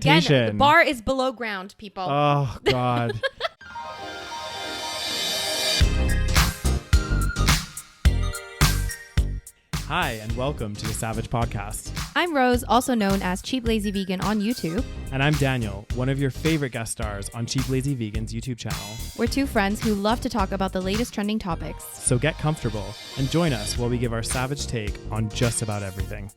Again, the bar is below ground, people. Oh, God. Hi, and welcome to the SaVeg Podcast. I'm Rose, also known as Cheap Lazy Vegan on YouTube. And I'm Daniel, one of your favorite guest stars on Cheap Lazy Vegan's YouTube channel. We're two friends who love to talk about the latest trending topics. So get comfortable and join us while we give our SaVeg take on just about everything.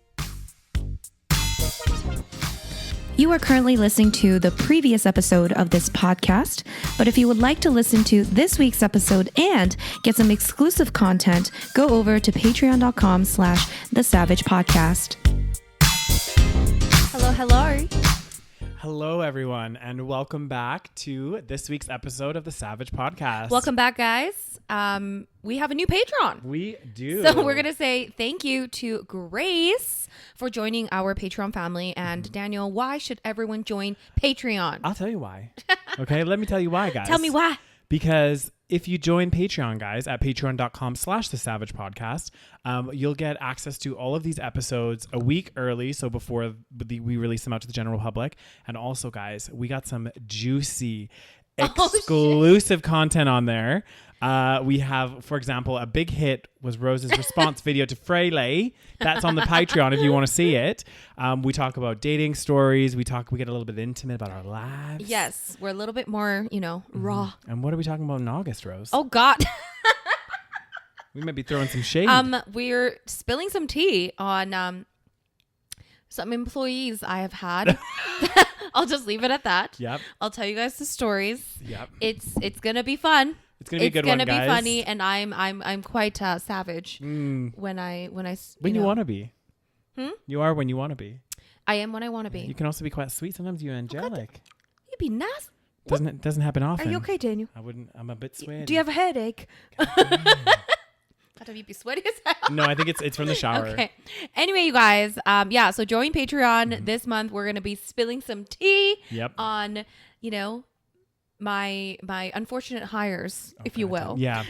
You are currently listening to the previous episode of this podcast, but if you would like to listen to this week's episode and get some exclusive content, go over to patreon.com/thesavagepodcast. Hello. Hello, everyone, and welcome back to this week's episode of the SaVeg Podcast. Welcome back, guys. We have a new Patreon. We do. So we're going to say thank you to Grace for joining our Patreon family. And Daniel, why should everyone join Patreon? I'll tell you why. Okay, let me tell you why, guys. Tell me why. Because if you join Patreon, guys, at patreon.com/thesavagepodcast, you'll get access to all of these episodes a week early. So before we release them out to the general public. And also, guys, we got some juicy, exclusive content on there. We have, for example, a big hit was Rose's response video to Fraley. That's on the Patreon if you want to see it. We talk about dating stories. We get a little bit intimate about our lives. Yes, we're a little bit more, raw. And what are we talking about in August, Rose? Oh, God. We might be throwing some shade. We're spilling some tea on some employees I have had. I'll just leave it at that. Yep. I'll tell you guys the stories. Yep. It's gonna be fun. It's gonna be a good one, guys. It's gonna be funny, and I'm quite savage when I you want to be. You are when you want to be. I am when I want to be. You can also be quite sweet. Sometimes you're angelic. You'd be nice. Doesn't happen often. Are you okay, Daniel? I'm a bit sweaty. Do you have a headache? You'd be sweaty as hell. No, I think it's from the shower. Okay. Anyway, you guys, so join Patreon this month. We're gonna be spilling some tea on, my unfortunate hires, if you will. Yeah.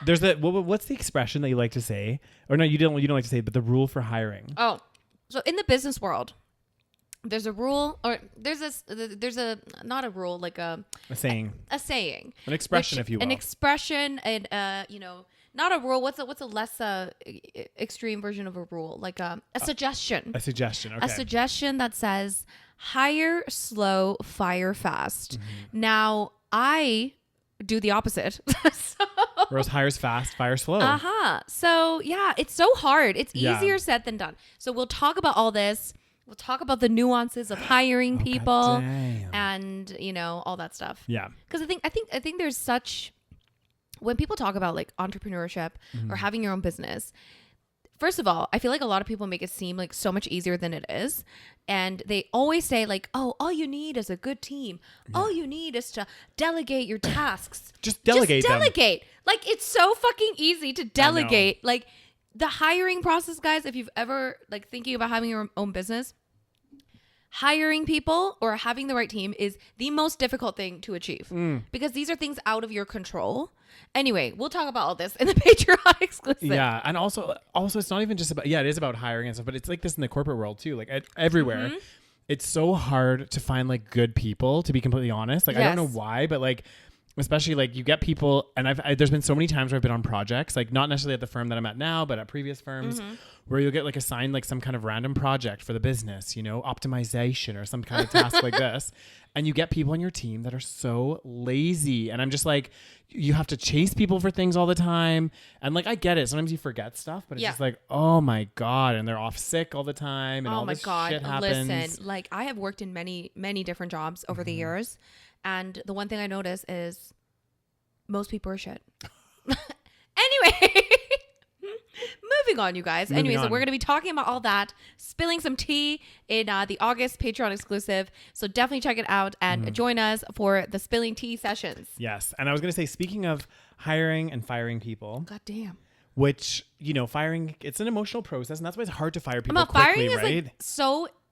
There's what's the expression that you like to say? Or no, you don't like to say it, but the rule for hiring. Oh, so in the business world, there's a rule, or there's a not a rule, like a saying, an expression, if you will, an expression, and not a rule. What's a less extreme version of a rule? Like a suggestion. A suggestion. Okay. A suggestion that says hire slow, fire fast. Mm-hmm. Now I do the opposite. Rose hires fast, fire slow. So yeah, it's so hard. It's easier said than done. So we'll talk about all this. We'll talk about the nuances of hiring people and all that stuff. Yeah. Because I think there's such, when people talk about like entrepreneurship or having your own business, first of all, I feel like a lot of people make it seem like so much easier than it is. And they always say like, oh, all you need is a good team. Yeah. All you need is to delegate your tasks. Just delegate them. Like, it's so fucking easy to delegate. Like, the hiring process, guys, if you've ever like thinking about having your own business, hiring people or having the right team is the most difficult thing to achieve because these are things out of your control. Anyway, we'll talk about all this in the Patreon exclusive. Yeah. And also it's not even just about, it is about hiring and stuff, but it's like this in the corporate world too. Like everywhere, it's so hard to find like good people, to be completely honest. Like, I don't know why, but like, especially like you get people, and there's been so many times where I've been on projects, like not necessarily at the firm that I'm at now, but at previous firms where you'll get like assigned like some kind of random project for the business, optimization or some kind of task like this. And you get people on your team that are so lazy. And I'm just like, you have to chase people for things all the time. And like, I get it. Sometimes you forget stuff, but it's just like, oh my God. And they're off sick all the time. And all this shit happens. Listen, like I have worked in many, many different jobs over the years. And the one thing I notice is most people are shit. Anyway, moving on, you guys. So we're going to be talking about all that, spilling some tea in the August Patreon exclusive. So definitely check it out and join us for the spilling tea sessions. Yes. And I was going to say, speaking of hiring and firing people. God damn. Which, firing, it's an emotional process. And that's why it's hard to fire people quickly, right?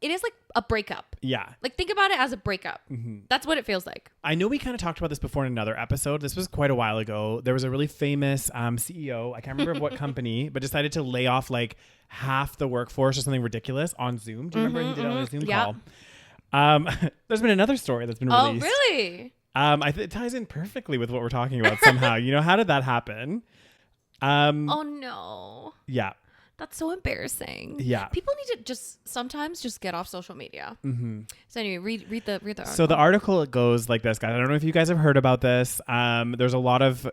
It is like a breakup. Yeah. Like think about it as a breakup. That's what it feels like. I know we kind of talked about this before in another episode. This was quite a while ago. There was a really famous CEO, I can't remember of what company, but decided to lay off like half the workforce or something ridiculous on Zoom. Do you remember he did it on a Zoom call? There's been another story that's been released. Oh, really? It ties in perfectly with what we're talking about somehow. How did that happen? Oh no. Yeah. That's so embarrassing. Yeah. People need to sometimes get off social media. Mm-hmm. So anyway, read the article. So the article goes like this, guys. I don't know if you guys have heard about this. There's a lot of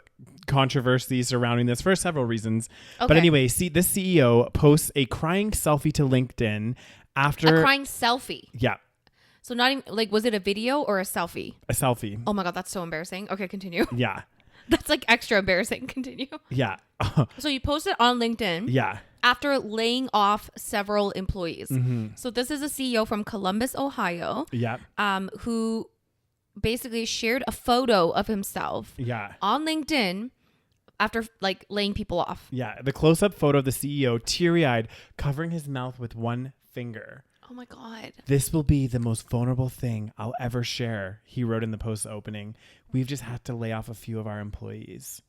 controversy surrounding this for several reasons. Okay. But anyway, this CEO posts a crying selfie to LinkedIn after... A crying selfie? Yeah. So not even, was it a video or a selfie? A selfie. Oh my God, that's so embarrassing. Okay, continue. Yeah. That's extra embarrassing. Continue. Yeah. So you posted on LinkedIn. Yeah. After laying off several employees. Mm-hmm. So this is a CEO from Columbus, Ohio. Yeah. Who basically shared a photo of himself. Yeah. On LinkedIn after laying people off. Yeah. The close-up photo of the CEO, teary-eyed, covering his mouth with one finger. Oh my God. This will be the most vulnerable thing I'll ever share, he wrote in the post opening. We've just had to lay off a few of our employees.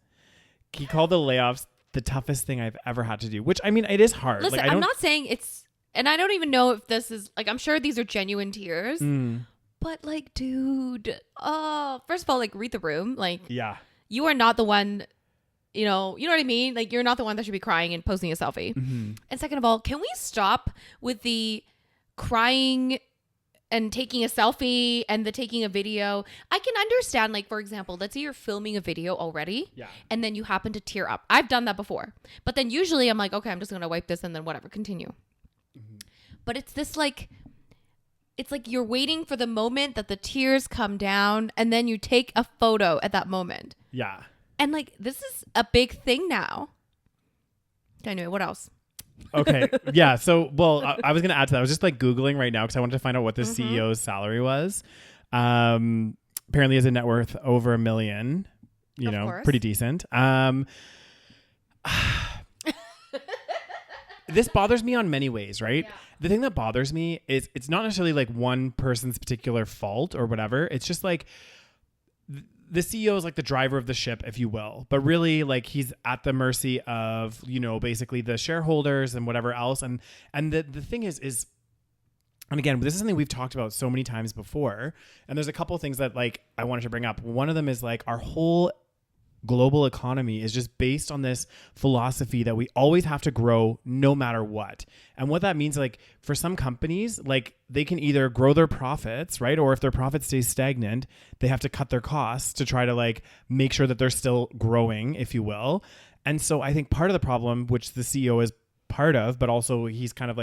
He called the layoffs the toughest thing I've ever had to do, which, I mean, it is hard. Listen, I'm not saying it's, and I don't even know if this is, I'm sure these are genuine tears, but dude, first of all, read the room. Yeah. You are not the one, you know what I mean? You're not the one that should be crying and posting a selfie. Mm-hmm. And second of all, can we stop with the crying and taking a selfie and the taking a video? I can understand, for example, let's say you're filming a video already, and then you happen to tear up. I've done that before, but then usually I'm okay, I'm just gonna wipe this and then whatever, continue. Mm-hmm. But it's this it's you're waiting for the moment that the tears come down, and then you take a photo at that moment. Yeah. And this is a big thing now. Anyway, what else? Okay. Yeah. So, I was going to add to that. I was just Googling right now because I wanted to find out what the CEO's salary was. Apparently has a net worth over $1 million, pretty decent. This bothers me on many ways, right? Yeah. The thing that bothers me is it's not necessarily one person's particular fault or whatever. It's just the CEO is the driver of the ship, if you will, but really he's at the mercy of, basically the shareholders and whatever else. And the thing is, and again, this is something we've talked about so many times before. And there's a couple of things that I wanted to bring up. One of them is our whole global economy is just based on this philosophy that we always have to grow no matter what. And what that means, for some companies, they can either grow their profits, right? Or if their profits stay stagnant, they have to cut their costs to try to make sure that they're still growing, if you will. And so I think part of the problem, which the CEO is part of, but also he's kind of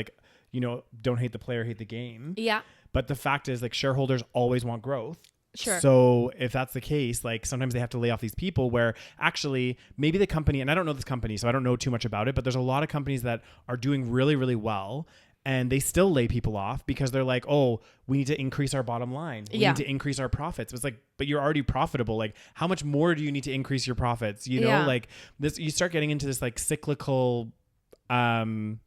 don't hate the player, hate the game. Yeah. But the fact is shareholders always want growth. Sure. So if that's the case, sometimes they have to lay off these people where actually maybe the company, and I don't know this company, so I don't know too much about it, but there's a lot of companies that are doing really, really well and they still lay people off because they're oh, we need to increase our bottom line. We need to increase our profits. It's but you're already profitable. How much more do you need to increase your profits? This, you start getting into this cyclical, I don't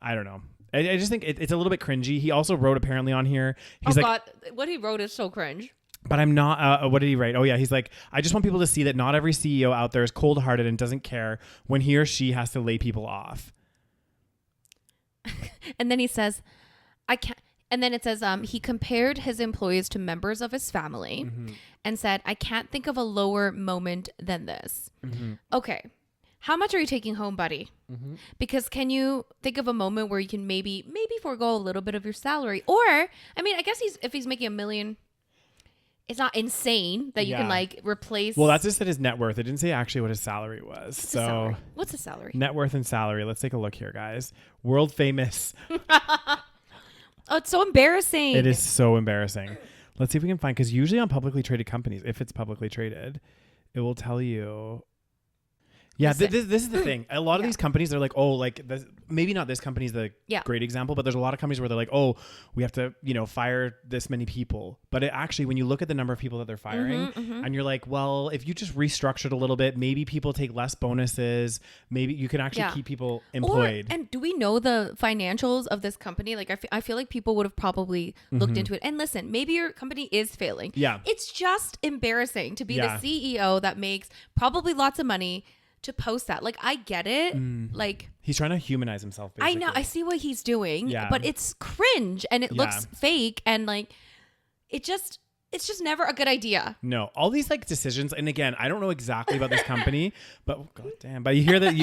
know. I just think it's a little bit cringy. He also wrote apparently on here. He's God, what he wrote is so cringe. But I'm not, what did he write? Oh yeah. He's I just want people to see that not every CEO out there is cold-hearted and doesn't care when he or she has to lay people off. And then he says, I can't. And then it says, he compared his employees to members of his family and said, I can't think of a lower moment than this. Mm-hmm. Okay. How much are you taking home, buddy? Mm-hmm. Because can you think of a moment where you can maybe forego a little bit of your salary? Or, I mean, I guess if he's making $1 million, it's not insane that you can replace. Well, that's just his net worth. It didn't say actually what his salary was. What's his salary? Net worth and salary. Let's take a look here, guys. World famous. Oh, it's so embarrassing. It is so embarrassing. Let's see if we can find, because usually on publicly traded companies, if it's publicly traded, it will tell you. Yeah, this is the thing. A lot of these companies, they're maybe not this company's the great example, but there's a lot of companies where they're oh, we have to, fire this many people. But actually, when you look at the number of people that they're firing, and you're well, if you just restructured a little bit, maybe people take less bonuses. Maybe you can actually keep people employed. And do we know the financials of this company? I feel like people would have probably looked into it. And listen, maybe your company is failing. Yeah. It's just embarrassing to be the CEO that makes probably lots of money, to post that. Like, I get it. Like, he's trying to humanize himself, basically. I know. I see what he's doing. Yeah. But it's cringe and it looks fake. And like, it's just never a good idea. No, all these like decisions. And again, I don't know exactly about this company, but goddamn, but you hear that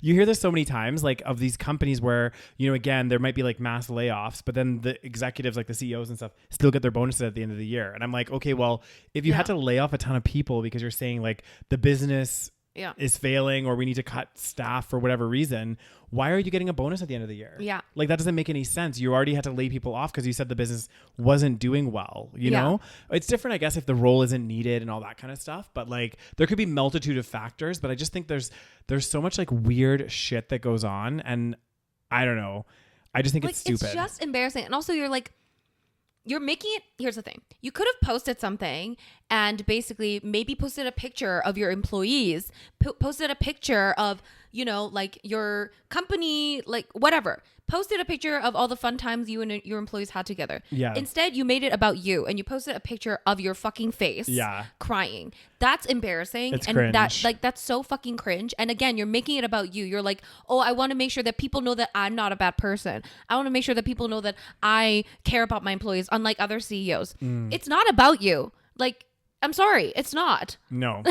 you hear this so many times, like of these companies where, you know, again, there might be like mass layoffs, but then the executives, like the CEOs and stuff, still get their bonuses at the end of the year. And I'm like, okay, well, if you had to lay off a ton of people because you're saying like the business is failing or we need to cut staff for whatever reason, why are you getting a bonus at the end of the year? Yeah. Like that doesn't make any sense. You already had to lay people off because you said the business wasn't doing well, you know? It's different, I guess, if the role isn't needed and all that kind of stuff, but like there could be multitude of factors, but I just think there's so much like weird shit that goes on, and I don't know. I just think like, it's stupid. It's just embarrassing. And also you're making it, here's the thing. You could have posted something and basically maybe posted a picture of your employees, posted a picture of, you know, like your company, like whatever. Posted a picture of all the fun times you and your employees had together. Yeah. Instead, you made it about you and you posted a picture of your fucking face crying. That's embarrassing. It's and cringe. That's so fucking cringe. And again, you're making it about you. You're like, oh, I want to make sure that people know that I'm not a bad person. I want to make sure that people know that I care about my employees, unlike other CEOs. It's not about you. Like, I'm sorry. It's not. No.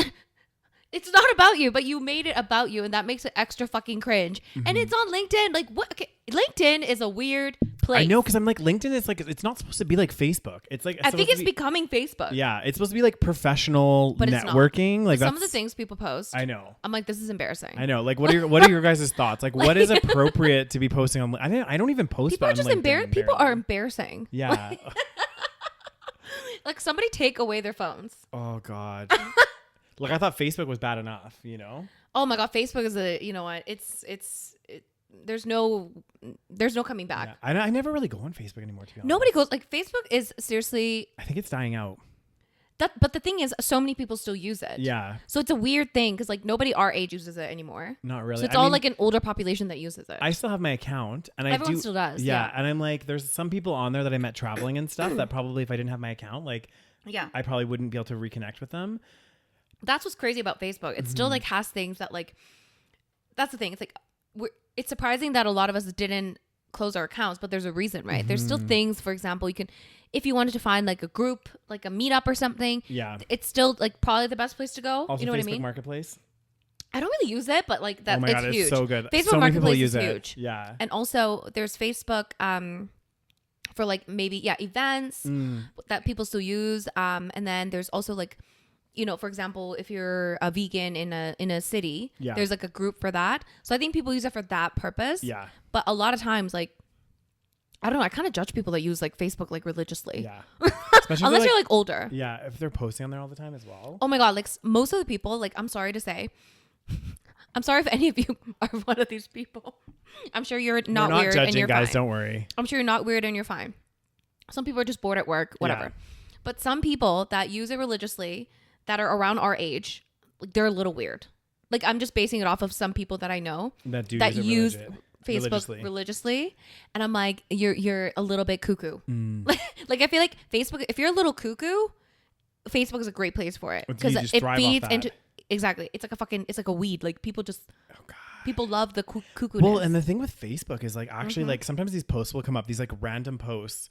It's not about you, but you made it about you, and that makes it extra fucking cringe. And it's on LinkedIn. Like, what? Okay, LinkedIn is a weird place. I know, because I'm like, LinkedIn is like, it's not supposed to be like Facebook. It's like, I think it's becoming Facebook. Yeah, it's supposed to be like professional networking. Like some of the things people post. I know. I'm like, this is embarrassing. I know. Like, what are your guys' thoughts? Like, what is appropriate to be posting on? I don't even post. People are just embarrassed. People are embarrassing. Yeah. Like, somebody take away their phones. Oh God. Like, I thought Facebook was bad enough, you know? Oh my God, Facebook is you know what? There's no coming back. Yeah. I never really go on Facebook anymore, to be honest. Nobody goes, like, Facebook is seriously. I think it's dying out. But the thing is, so many people still use it. Yeah. So it's a weird thing because like nobody our age uses it anymore. Not really. So it's all like an older population that uses it. I still have my account, and everyone still does. Yeah, and I'm like, there's some people on there that I met traveling and stuff that probably if I didn't have my account, like, I probably wouldn't be able to reconnect with them. That's what's crazy about Facebook. It still like has things that like. That's the thing. It's like it's surprising that a lot of us didn't close our accounts, but there's a reason, right? There's still things. For example, you can, if you wanted to find like a group, like a meetup or something. Yeah. It's still like probably the best place to go. Also, you know what Facebook I mean? Marketplace. I don't really use it, but like that, oh my God, it's huge. It's so good. Facebook so Marketplace is huge. Yeah. And also there's Facebook for like maybe events that people still use. And then there's also like, you know, for example, if you're a vegan in a city, there's like a group for that. So I think people use it for that purpose. Yeah. But a lot of times, like, I don't know, I kind of judge people that use like Facebook like religiously. Yeah. Unless you're like older. Yeah. If they're posting on there all the time as well. Oh my God. Like most of the people, like, I'm sorry to say, I'm sorry if any of you are one of these people. I'm sure you're not weird judging, and you're guys, fine. Don't worry. I'm sure you're not weird and you're fine. Some people are just bored at work, whatever. Yeah. But some people that use it religiously, that are around our age, like, they're a little weird. Like, I'm just basing it off of some people that I know that use Facebook religiously, and I'm like, you're a little bit cuckoo. Like, I feel like Facebook, if you're a little cuckoo, Facebook is a great place for it because it feeds into exactly. It's like a weed. Like, people just people love the cuckoo. Well, and the thing with Facebook is like actually like sometimes these posts will come up, these like random posts.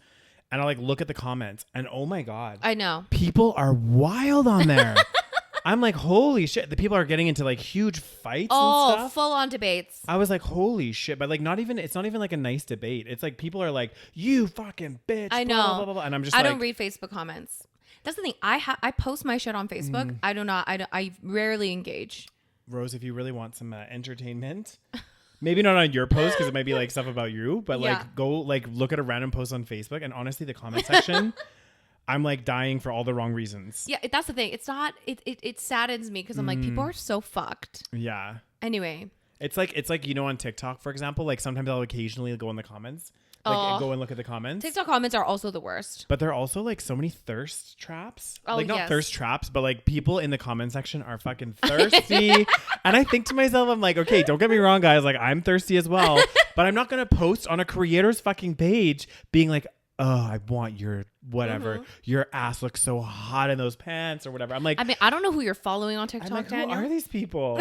And I like look at the comments and oh my God. I know. People are wild on there. I'm like, holy shit. The people are getting into like huge fights and stuff. Full on debates. I was like, holy shit. But like it's not even like a nice debate. It's like people are like, you fucking bitch. I know. Blah, blah, blah, blah. And I'm just I don't read Facebook comments. That's the thing. I post my shit on Facebook. I rarely engage. Rose, if you really want some entertainment, maybe not on your post because it might be like stuff about you, but like go like look at a random post on Facebook and honestly the comment section, I'm like dying for all the wrong reasons. Yeah, that's the thing. It's not. It saddens me because I'm like, people are so fucked. Yeah. Anyway, it's like you know on TikTok, for example, like sometimes I'll occasionally go in the comments. Like go and look at the comments. TikTok comments are also the worst. But there are also like so many thirst traps. Like not thirst traps, but like people in the comment section are fucking thirsty. And I think to myself, I'm like, okay, don't get me wrong, guys. Like I'm thirsty as well. But I'm not going to post on a creator's fucking page being like, oh, I want your whatever. Your ass looks so hot in those pants or whatever. I'm like, I mean, I don't know who you're following on TikTok, I'm like, Daniel. who are these people?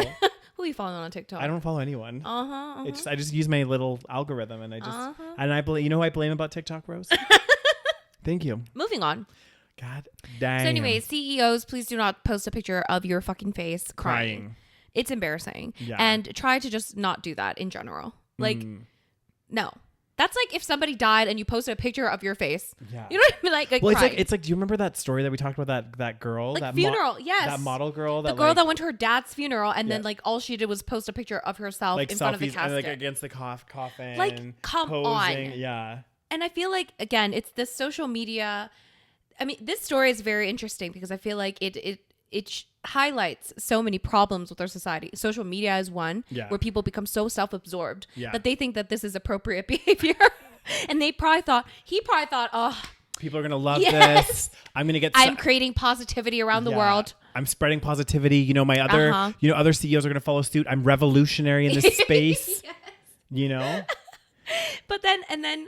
Who are you following on TikTok? I don't follow anyone. I just use my little algorithm, and I blame. You know who I blame about TikTok, Rose? Thank you. Moving on. God damn. So anyway, CEOs, please do not post a picture of your fucking face crying. It's embarrassing. Yeah. And try to just not do that in general. Like, no. That's like if somebody died and you posted a picture of your face. Yeah. You know what I mean? Like well, it's like, do you remember that story that we talked about, that girl? Like that funeral, yes. That model girl. The girl that went to her dad's funeral and then like all she did was post a picture of herself like in front of the casket. And like against the coffin. Like, come posing. on. Yeah. And I feel like, again, it's this social media. I mean, this story is very interesting because I feel like it highlights so many problems with our society. Social media is one where people become so self-absorbed that they think that this is appropriate behavior. And he probably thought, oh, people are going to love this. I'm going to get... I'm creating positivity around the world. I'm spreading positivity. You know, my other, other CEOs are going to follow suit. I'm revolutionary in this space. Yes. You know? But then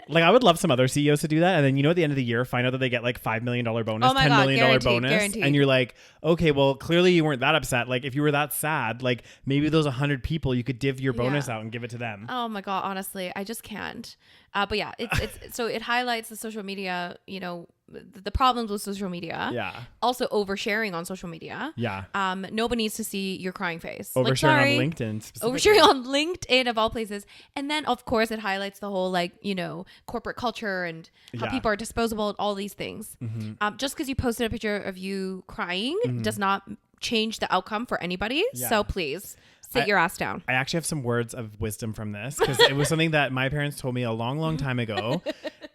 like I would love some other CEOs to do that, and then at the end of the year find out that they get like $5 million bonus, $10 million bonus, guaranteed. And you're like, okay, well clearly you weren't that upset. Like if you were that sad, like maybe those 100 people you could div your bonus out and give it to them. Oh my god, honestly, I just can't. But yeah, it's so it highlights the social media, the problems with social media. Yeah. Also oversharing on social media. Yeah. Nobody needs to see your crying face. Oversharing on LinkedIn specifically. Oversharing on LinkedIn of all places. And then of course it highlights the whole corporate culture and how people are disposable and all these things. Mm-hmm. Just because you posted a picture of you crying does not change the outcome for anybody. Yeah. So please sit your ass down. I actually have some words of wisdom from this because it was something that my parents told me a long, long time ago.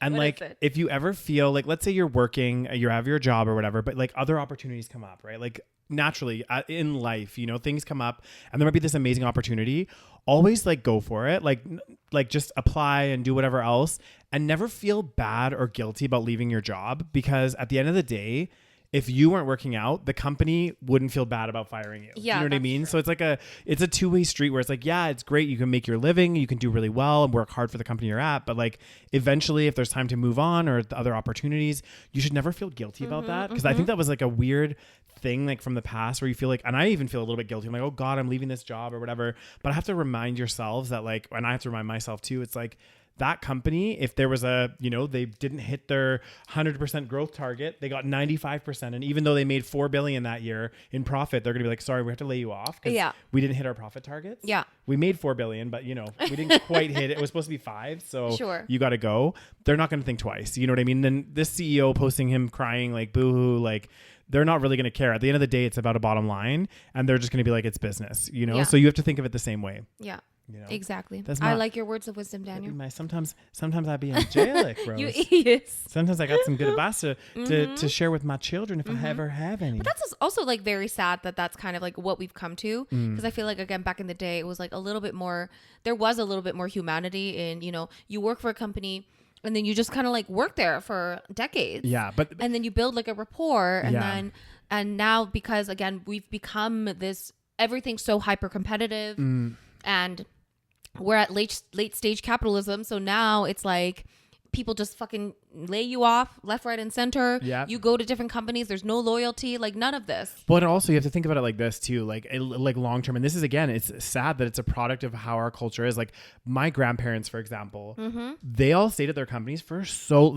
And like, if you ever feel like, let's say you're working, you have your job or whatever, but like other opportunities come up, right? Like naturally in life, things come up and there might be this amazing opportunity. Always like go for it. Like just apply and do whatever else and never feel bad or guilty about leaving your job, because at the end of the day, if you weren't working out, the company wouldn't feel bad about firing you. Yeah, you know what I mean? True. So it's a two-way street where it's like, yeah, it's great. You can make your living, you can do really well and work hard for the company you're at. But like eventually if there's time to move on or the other opportunities, you should never feel guilty about that. Because I think that was like a weird thing like from the past where you feel like, and I even feel a little bit guilty. I'm like, oh God, I'm leaving this job or whatever. But I have to remind yourselves that like, and I have to remind myself too, it's like, that company, if there was they didn't hit their 100% growth target, they got 95%. And even though they made $4 billion that year in profit, they're going to be like, sorry, we have to lay you off because we didn't hit our profit targets. Yeah. We made $4 billion, but we didn't quite hit it. It was supposed to be 5. So you got to go. They're not going to think twice. You know what I mean? Then this CEO posting him crying like boo-hoo, like they're not really going to care. At the end of the day, it's about a bottom line and they're just going to be like, it's business, Yeah. So you have to think of it the same way. Yeah. Exactly. Not, I like your words of wisdom, Daniel. Sometimes I'd be angelic, Rose. You yes. Sometimes I got some good advice to share with my children if I ever have any. But that's also like very sad that that's kind of like what we've come to, because I feel like again back in the day it was like a little bit more. There was a little bit more humanity in you work for a company. And then you just kind of like work there for decades. Yeah, and then you build like a rapport, and now because again we've become this everything's so hyper competitive, and we're at late stage capitalism. So now it's like people just fucking lay you off left, right, and center. Yeah. You go to different companies. There's no loyalty, like none of this. But also you have to think about it like this too, like long term. And this is, again, it's sad that it's a product of how our culture is. Like my grandparents, for example, they all stayed at their companies for so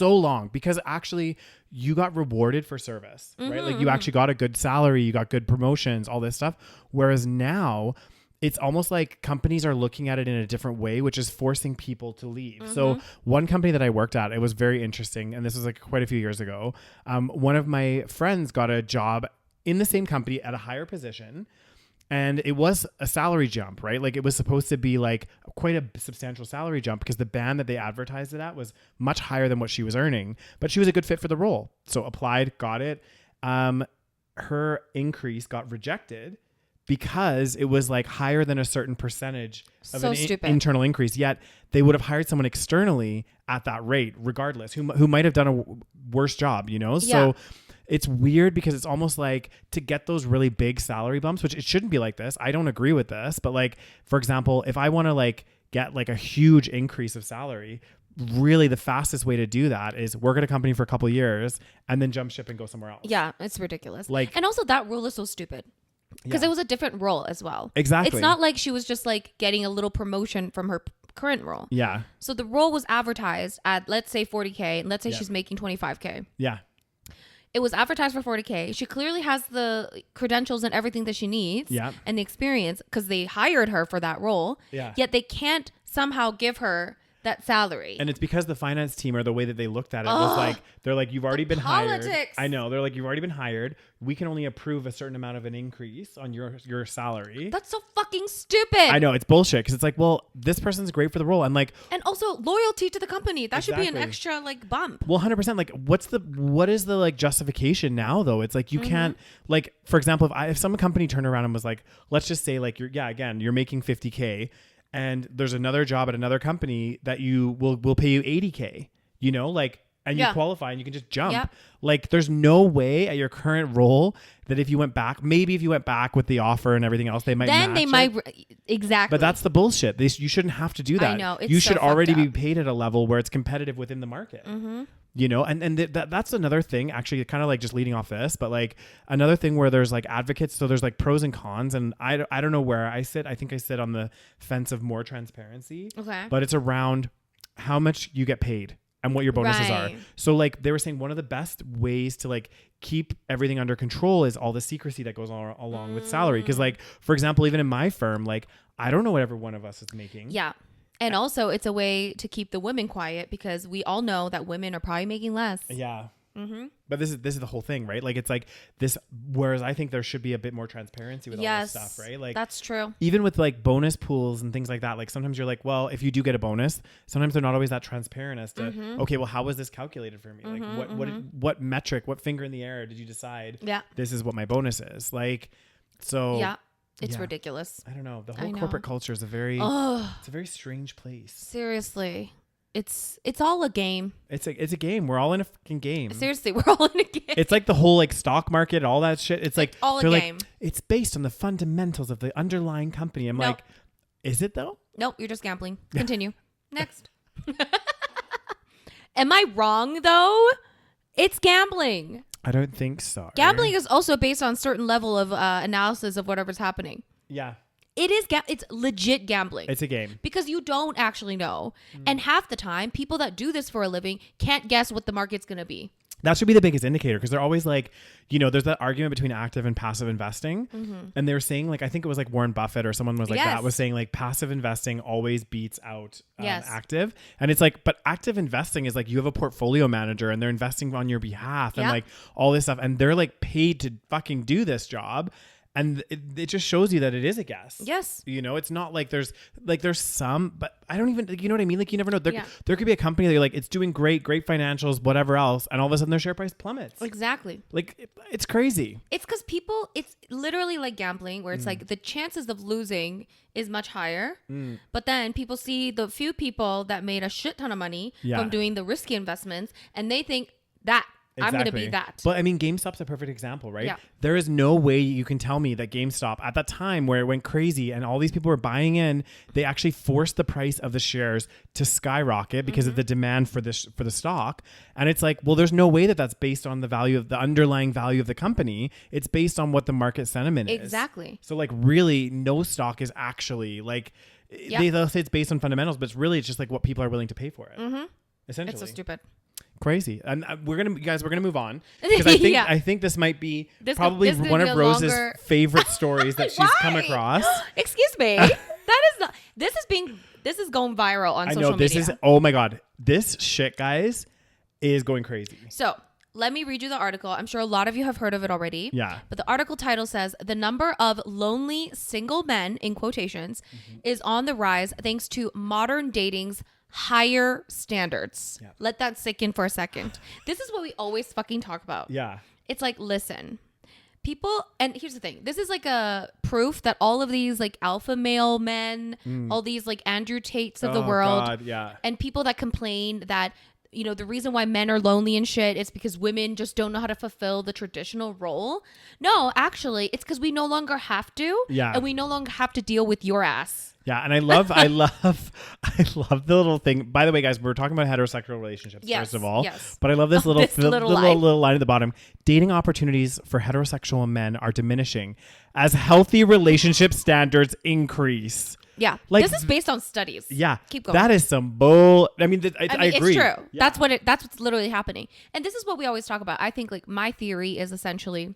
long because actually you got rewarded for service, right? Like you actually got a good salary, you got good promotions, all this stuff. Whereas now it's almost like companies are looking at it in a different way, which is forcing people to leave. So one company that I worked at, it was very interesting. And this was like quite a few years ago. One of my friends got a job in the same company at a higher position. And it was a salary jump, right? Like it was supposed to be like quite a substantial salary jump because the band that they advertised it at was much higher than what she was earning. But she was a good fit for the role. So applied, got it. Her increase got rejected because it was like higher than a certain percentage of internal increase. Yet they would have hired someone externally at that rate, regardless, who might have done a worse job, Yeah. So it's weird because it's almost like to get those really big salary bumps, which it shouldn't be like this. I don't agree with this, but like, for example, if I want to like get like a huge increase of salary, really the fastest way to do that is work at a company for a couple of years and then jump ship and go somewhere else. Yeah, it's ridiculous. Like, and also that rule is so stupid because it was a different role as well. Exactly. It's not like she was just like getting a little promotion from her current role. Yeah. So the role was advertised at, let's say 40K, and let's say she's making 25K. Yeah. It was advertised for 40K. She clearly has the credentials and everything that she needs and the experience because they hired her for that role. Yeah. Yet they can't somehow give her that salary. And it's because the finance team, or the way that they looked at it, was like, they're like, you've already been hired. I know. They're like, you've already been hired. We can only approve a certain amount of an increase on your salary. That's so fucking stupid. I know. It's bullshit. Because it's like, well, this person's great for the role. And like, and also loyalty to the company. That should be an extra like bump. Well, 100%. Like, what is the like justification now though? It's like, you can't, like, for example, if some company turned around and was like, let's just say like, you're making 50K. And there's another job at another company that will pay you 80K, you know, like, and you qualify and you can just jump. Yep. Like, there's no way at your current role that if you went back, maybe if you went back with the offer and everything else, they might exactly. But that's the bullshit. You shouldn't have to do that. I know. You should already be paid at a level where it's competitive within the market. Mm-hmm. You know, and that's another thing, actually, kind of like just leading off this, but like another thing where there's like advocates. So there's like pros and cons, and I don't know where I sit. I think I sit on the fence of more transparency. Okay. But it's around how much you get paid and what your bonuses are. So like they were saying, one of the best ways to like keep everything under control is all the secrecy that goes along with salary. Because like, for example, even in my firm, like I don't know what every one of us is making. Yeah. And also it's a way to keep the women quiet because we all know that women are probably making less. Yeah. Mm-hmm. But this is the whole thing, right? Like it's like this, whereas I think there should be a bit more transparency with all this stuff, right? Like that's true. Even with like bonus pools and things like that, like sometimes you're like, well, if you do get a bonus, sometimes they're not always that transparent as to, okay, well, how was this calculated for me? Like what metric, what finger in the air did you decide? Yeah, this is what my bonus is. Like, so yeah. It's ridiculous. I don't know. The whole corporate culture is it's a very strange place. Seriously. It's all a game. It's a game. We're all in a fucking game. Seriously, we're all in a game. It's like the whole like stock market, all that shit. It's like all a game. Like, it's based on the fundamentals of the underlying company. I'm like, is it though? Nope, you're just gambling. Continue. Next. Am I wrong though? It's gambling. I don't think so. Gambling is also based on certain level of analysis of whatever's happening. Yeah. It is. It's legit gambling. It's a game. Because you don't actually know. And half the time, people that do this for a living can't guess what the market's going to be. That should be the biggest indicator because they're always like, you know, there's that argument between active and passive investing. Mm-hmm. And they were saying like, I think it was like Warren Buffett or someone was like that was saying like passive investing always beats out active. And it's like, but active investing is like you have a portfolio manager and they're investing on your behalf and like all this stuff. And they're like paid to fucking do this job. And it just shows you that it is a guess. Yes. You know, it's not like there's some, but I don't even, you know what I mean? Like you never know. There could be a company that you're like, it's doing great financials, whatever else. And all of a sudden their share price plummets. Exactly. Like it's crazy. It's because it's literally like gambling where it's like the chances of losing is much higher. But then people see the few people that made a shit ton of money from doing the risky investments and they think that. Exactly. I'm going to be that. But I mean, GameStop's a perfect example, right? Yeah. There is no way you can tell me that GameStop at that time where it went crazy and all these people were buying in, they actually forced the price of the shares to skyrocket because of the demand for the stock. And it's like, well, there's no way that that's based on the value of the underlying value of the company. It's based on what the market sentiment is. Exactly. So like really no stock is actually like, they'll say it's based on fundamentals, but it's just like what people are willing to pay for it. Essentially. It's so stupid. Crazy. And we're gonna move on because I think this might be probably one of Rose's favorite stories that she's come across. Excuse me. That is not. This is going viral on social media. I know this is. Oh my god, this shit, guys, is going crazy. So let me read you the article. I'm sure a lot of you have heard of it already. Yeah. But the article title says the number of lonely single men in quotations is on the rise thanks to modern dating's higher standards. Yeah. Let that sink in for a second. This is what we always fucking talk about. Yeah. It's like, listen, people, and here's the thing. This is like a proof that all of these like alpha male men, all these like Andrew Tates of the world, and people that complain that, you know, the reason why men are lonely and shit is because women just don't know how to fulfill the traditional role. No, actually, it's because we no longer have to. Yeah. And we no longer have to deal with your ass. Yeah, and I love the little thing. By the way, guys, we're talking about heterosexual relationships first of all. Yes. But I love this little little line at the bottom. Dating opportunities for heterosexual men are diminishing as healthy relationship standards increase. Yeah, like, this is based on studies. Yeah, keep going. That is some bull. I mean, I agree. It's true. Yeah. That's what's literally happening. And this is what we always talk about. I think like my theory is essentially,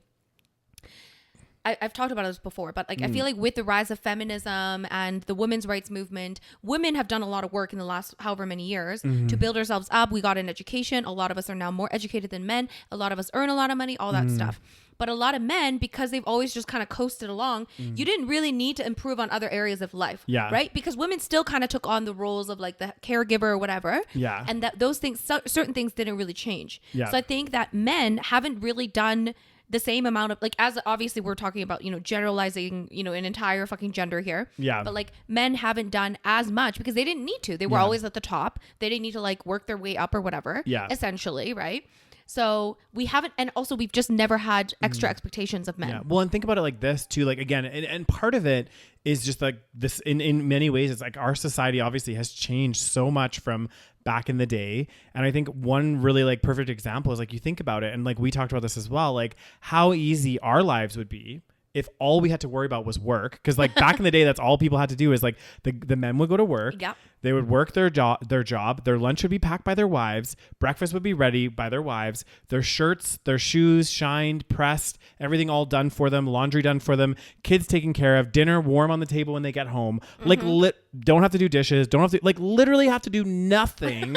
I've talked about this before, but like I feel like with the rise of feminism and the women's rights movement, women have done a lot of work in the last however many years to build ourselves up. We got an education. A lot of us are now more educated than men. A lot of us earn a lot of money, all that stuff. But a lot of men, because they've always just kind of coasted along, you didn't really need to improve on other areas of life. Yeah. Right? Because women still kind of took on the roles of like the caregiver or whatever. Yeah. And that those things, certain things didn't really change. Yeah. So I think that men haven't really done the same amount of like, as obviously we're talking about, generalizing, an entire fucking gender here. Yeah. But like men haven't done as much because they didn't need to. They were always at the top. They didn't need to like work their way up or whatever. Yeah. Essentially. Right. So we haven't, and also we've just never had extra expectations of men. Yeah. Well, and think about it like this too, like again, and part of it is just like this in many ways, it's like our society obviously has changed so much from back in the day. And I think one really like perfect example is like, you think about it, and like we talked about this as well, like how easy our lives would be if all we had to worry about was work. Because like back in the day, that's all people had to do is like the men would go to work. Yep. They would work their job. Their lunch would be packed by their wives. Breakfast would be ready by their wives. Their shirts, their shoes shined, pressed, everything all done for them. Laundry done for them. Kids taken care of. Dinner warm on the table when they get home. Like don't have to do dishes. Don't have to like literally have to do nothing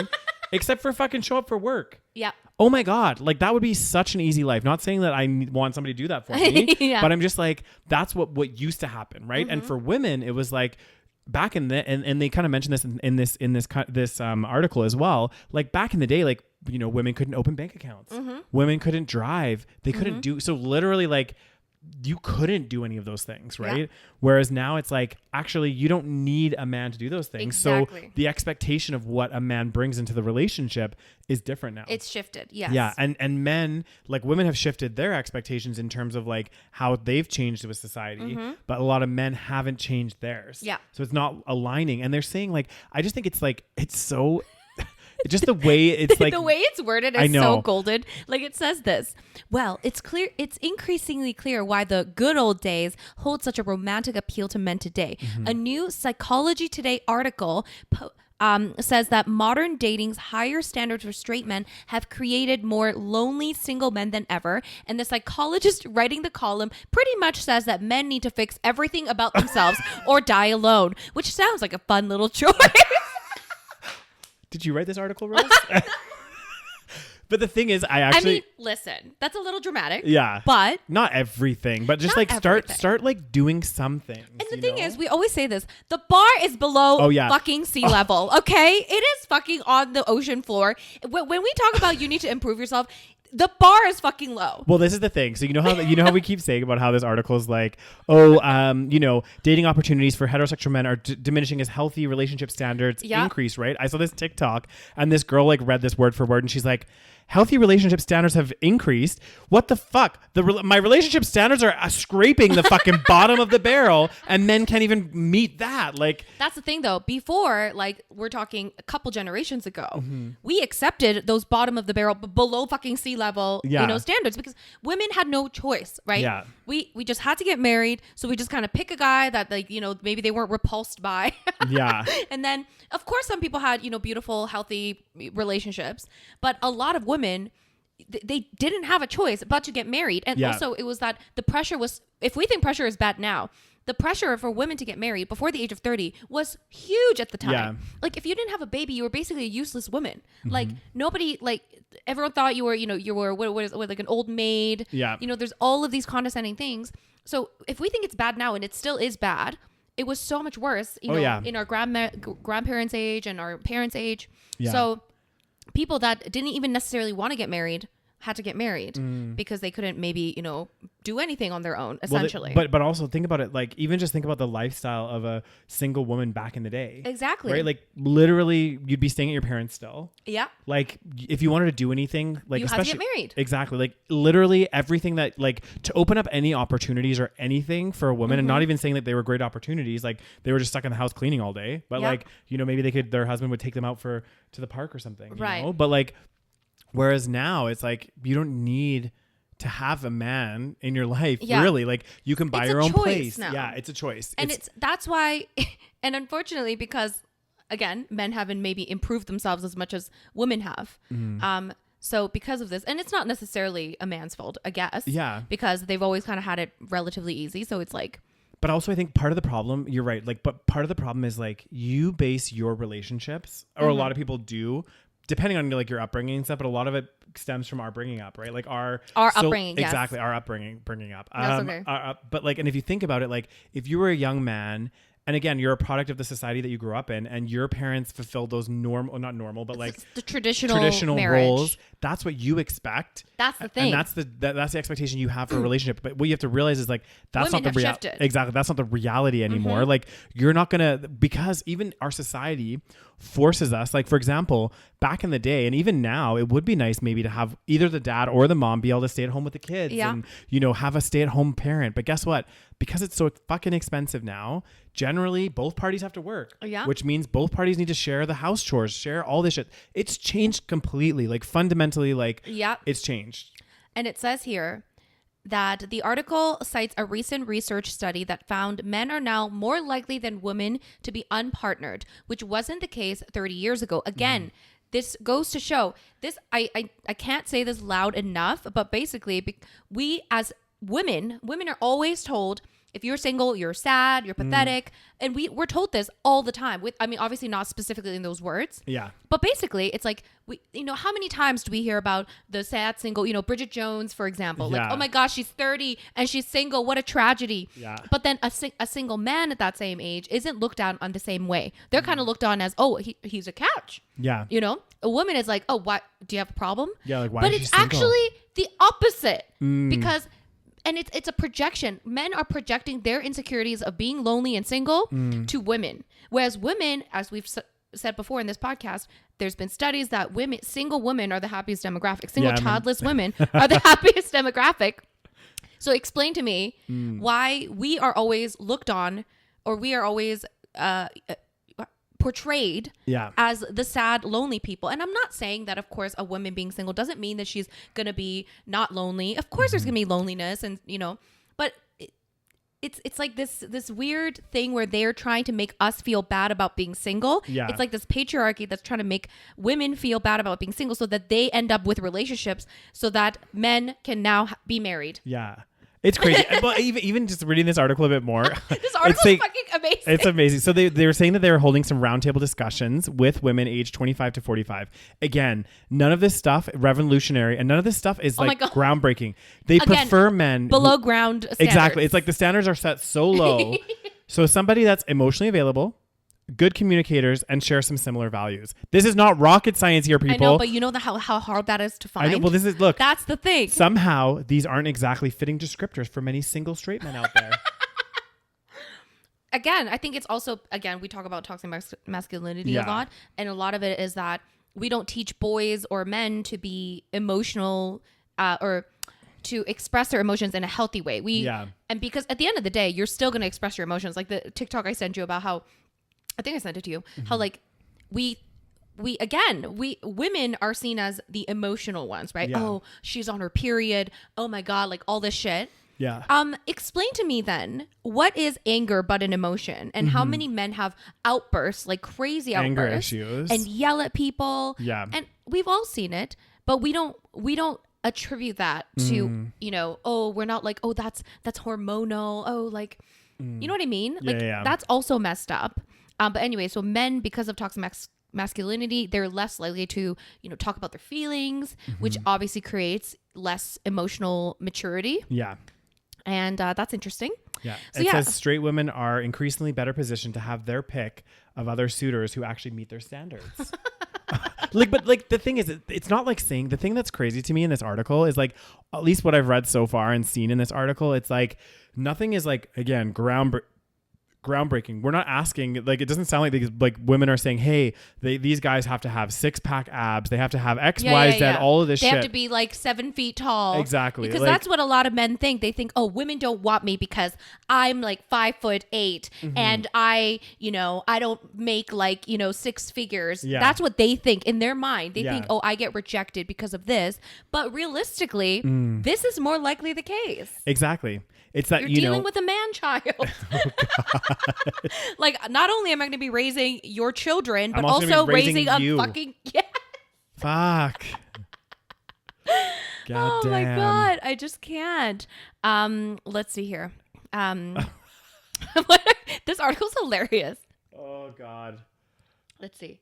except for fucking show up for work. Yeah. Oh my God. Like that would be such an easy life. Not saying that I want somebody to do that for me, but I'm just like, that's what used to happen. Right. And for women, it was like back in the, and they kind of mentioned this in this article as well. Like back in the day, like, women couldn't open bank accounts. Women couldn't drive. They couldn't do, so literally like, you couldn't do any of those things, right? Yeah. Whereas now it's like, actually, you don't need a man to do those things. Exactly. So the expectation of what a man brings into the relationship is different now. It's shifted, yes. Yeah, and men, like women have shifted their expectations in terms of like how they've changed with society, but a lot of men haven't changed theirs. Yeah. So it's not aligning. And they're saying like, I just think it's like, it's so... Just the way it's like the way it's worded is so golden. Like it says this. Well, it's increasingly clear why the good old days hold such a romantic appeal to men today. A new Psychology Today article says that modern dating's higher standards for straight men have created more lonely single men than ever. And the psychologist writing the column pretty much says that men need to fix everything about themselves or die alone, which sounds like a fun little choice. Did you write this article, Rose? But the thing is, I mean, listen, that's a little dramatic. Yeah. But not everything, but just like start like doing something. And the thing is, we always say this, the bar is below fucking sea level. Okay. It is fucking on the ocean floor. When we talk about you need to improve yourself, the bar is fucking low. Well, this is the thing. So you know how we keep saying about how this article is like, dating opportunities for heterosexual men are diminishing as healthy relationship standards increase, right? I saw this TikTok and this girl like read this word for word and she's like, healthy relationship standards have increased. What the fuck? My relationship standards are scraping the fucking bottom of the barrel, and men can't even meet that. Like that's the thing, though. Before, like we're talking a couple generations ago, we accepted those bottom of the barrel, below fucking sea level, standards because women had no choice, right? Yeah. We just had to get married, so we just kind of pick a guy that like maybe they weren't repulsed by. Yeah. And then of course some people had beautiful, healthy relationships, but a lot of women, they didn't have a choice but to get married. And also it was that the pressure was, if we think pressure is bad now, the pressure for women to get married before the age of 30 was huge at the time. Yeah. Like if you didn't have a baby, you were basically a useless woman. Like nobody, like everyone thought you were, what is like an old maid. Yeah. There's all of these condescending things. So if we think it's bad now, and it still is bad, it was so much worse, in our grandparents' age and our parents' age. Yeah. So people that didn't even necessarily want to get married had to get married because they couldn't maybe, do anything on their own, essentially. But also think about it, like even just think about the lifestyle of a single woman back in the day. Exactly. Right? Like literally you'd be staying at your parents still. Yeah. Like if you wanted to do anything, like you had to get married. Exactly. Like literally everything that like to open up any opportunities or anything for a woman, and not even saying that they were great opportunities, like they were just stuck in the house cleaning all day. But like, maybe their husband would take them out to the park or something. Right. But like, whereas now it's like you don't need to have a man in your life, really. Like you can buy your own place now. Yeah, it's a choice. And that's why, and unfortunately, because again, men haven't maybe improved themselves as much as women have. So because of this, and it's not necessarily a man's fault, I guess. Yeah. Because they've always kind of had it relatively easy. So it's like. But also I think part of the problem, you're right. Like, but part of the problem is like you base your relationships, or a lot of people do, depending on like your upbringing and stuff, but a lot of it stems from our bringing up, right? Like our upbringing. Exactly. Yes. Our bringing up. That's okay. But like, and if you think about it, like if you were a young man, and again, you're a product of the society that you grew up in, and your parents fulfilled those not normal, but like the traditional roles. That's what you expect. That's the thing. And that's the expectation you have for a relationship. But what you have to realize is like, that's women not the reality. Exactly. That's not the reality anymore. Like you're not going to, because even our society forces us, like for example, back in the day, and even now, it would be nice maybe to have either the dad or the mom be able to stay at home with the kids and, have a stay-at-home parent. But guess what? Because it's so fucking expensive now, generally both parties have to work, which means both parties need to share the house chores, share all this shit. It's changed completely, like fundamentally, like it's changed. And it says here that the article cites a recent research study that found men are now more likely than women to be unpartnered, which wasn't the case 30 years ago. Again, this goes to show this. I can't say this loud enough, but basically we as women are always told, if you're single, you're sad, you're pathetic. And we're told this all the time. Obviously not specifically in those words. Yeah. But basically, it's like, how many times do we hear about the sad single, Bridget Jones, for example. Like, oh my gosh, she's 30 and she's single. What a tragedy. Yeah. But then a single man at that same age isn't looked on the same way. They're kind of looked on as, oh, he's a catch. Yeah. A woman is like, oh, what? Do you have a problem? Yeah, like, why is she single? But it's actually the opposite. Because... And it's a projection. Men are projecting their insecurities of being lonely and single to women. Whereas women, as we've said before in this podcast, there's been studies that single women are the happiest demographic. Childless women are the happiest demographic. So explain to me why we are always looked on, or we are always portrayed as the sad, lonely people. And I'm not saying that, of course, a woman being single doesn't mean that she's going to be not lonely. Of course, there's going to be loneliness and, but it's like this weird thing where they're trying to make us feel bad about being single. Yeah. It's like this patriarchy that's trying to make women feel bad about being single so that they end up with relationships so that men can now be married. Yeah. It's crazy. Well, even just reading this article a bit more. This article is fucking amazing. It's amazing. So they were saying that they were holding some roundtable discussions with women aged 25 to 45. Again, none of this stuff revolutionary, and none of this stuff is like groundbreaking. They prefer men below ground standards. Exactly. It's like the standards are set so low. So somebody that's emotionally available, good communicators, and share some similar values. This is not rocket science here, people. I know, but you know how hard that is to find. I know. Well, that's the thing. Somehow these aren't exactly fitting descriptors for many single straight men out there. Again, I think it's also, we talk about toxic masculinity a lot, and a lot of it is that we don't teach boys or men to be emotional or to express their emotions in a healthy way. And because at the end of the day, you're still going to express your emotions. Like the TikTok I sent you about how, I think I sent it to you, how like we women are seen as the emotional ones, right? Yeah. Oh, she's on her period. Oh my God, like all this shit. Yeah. Explain to me then, what is anger but an emotion? And how many men have outbursts, like crazy outbursts, anger issues, and yell at people? Yeah. And we've all seen it, but we don't attribute that to, oh, we're not like, oh, that's hormonal. Oh, like, you know what I mean? Like that's also messed up. But anyway, so men, because of toxic masculinity, they're less likely to, talk about their feelings, which obviously creates less emotional maturity. Yeah. And that's interesting. Yeah. So it says straight women are increasingly better positioned to have their pick of other suitors who actually meet their standards. But the thing is, it's not like saying, the thing that's crazy to me in this article is like, at least what I've read so far and seen in this article, it's like nothing is like, again, groundbreaking. We're not asking, like, it doesn't sound like women are saying, hey, these guys have to have 6-pack abs, they have to have X, Y, Z, all of this shit. They have to be like 7 feet tall. Exactly. Because that's what a lot of men think. They think, oh, women don't want me because I'm like 5'8" and I don't make like, 6 figures. Yeah. That's what they think in their mind. They think, oh, I get rejected because of this. But realistically, this is more likely the case. Exactly. It's that you're dealing with a man child. Oh, like, not only am I going to be raising your children, but also raising a fucking fuck. God oh damn. my God, I just can't. Let's see here. This article's hilarious. Oh God. Let's see.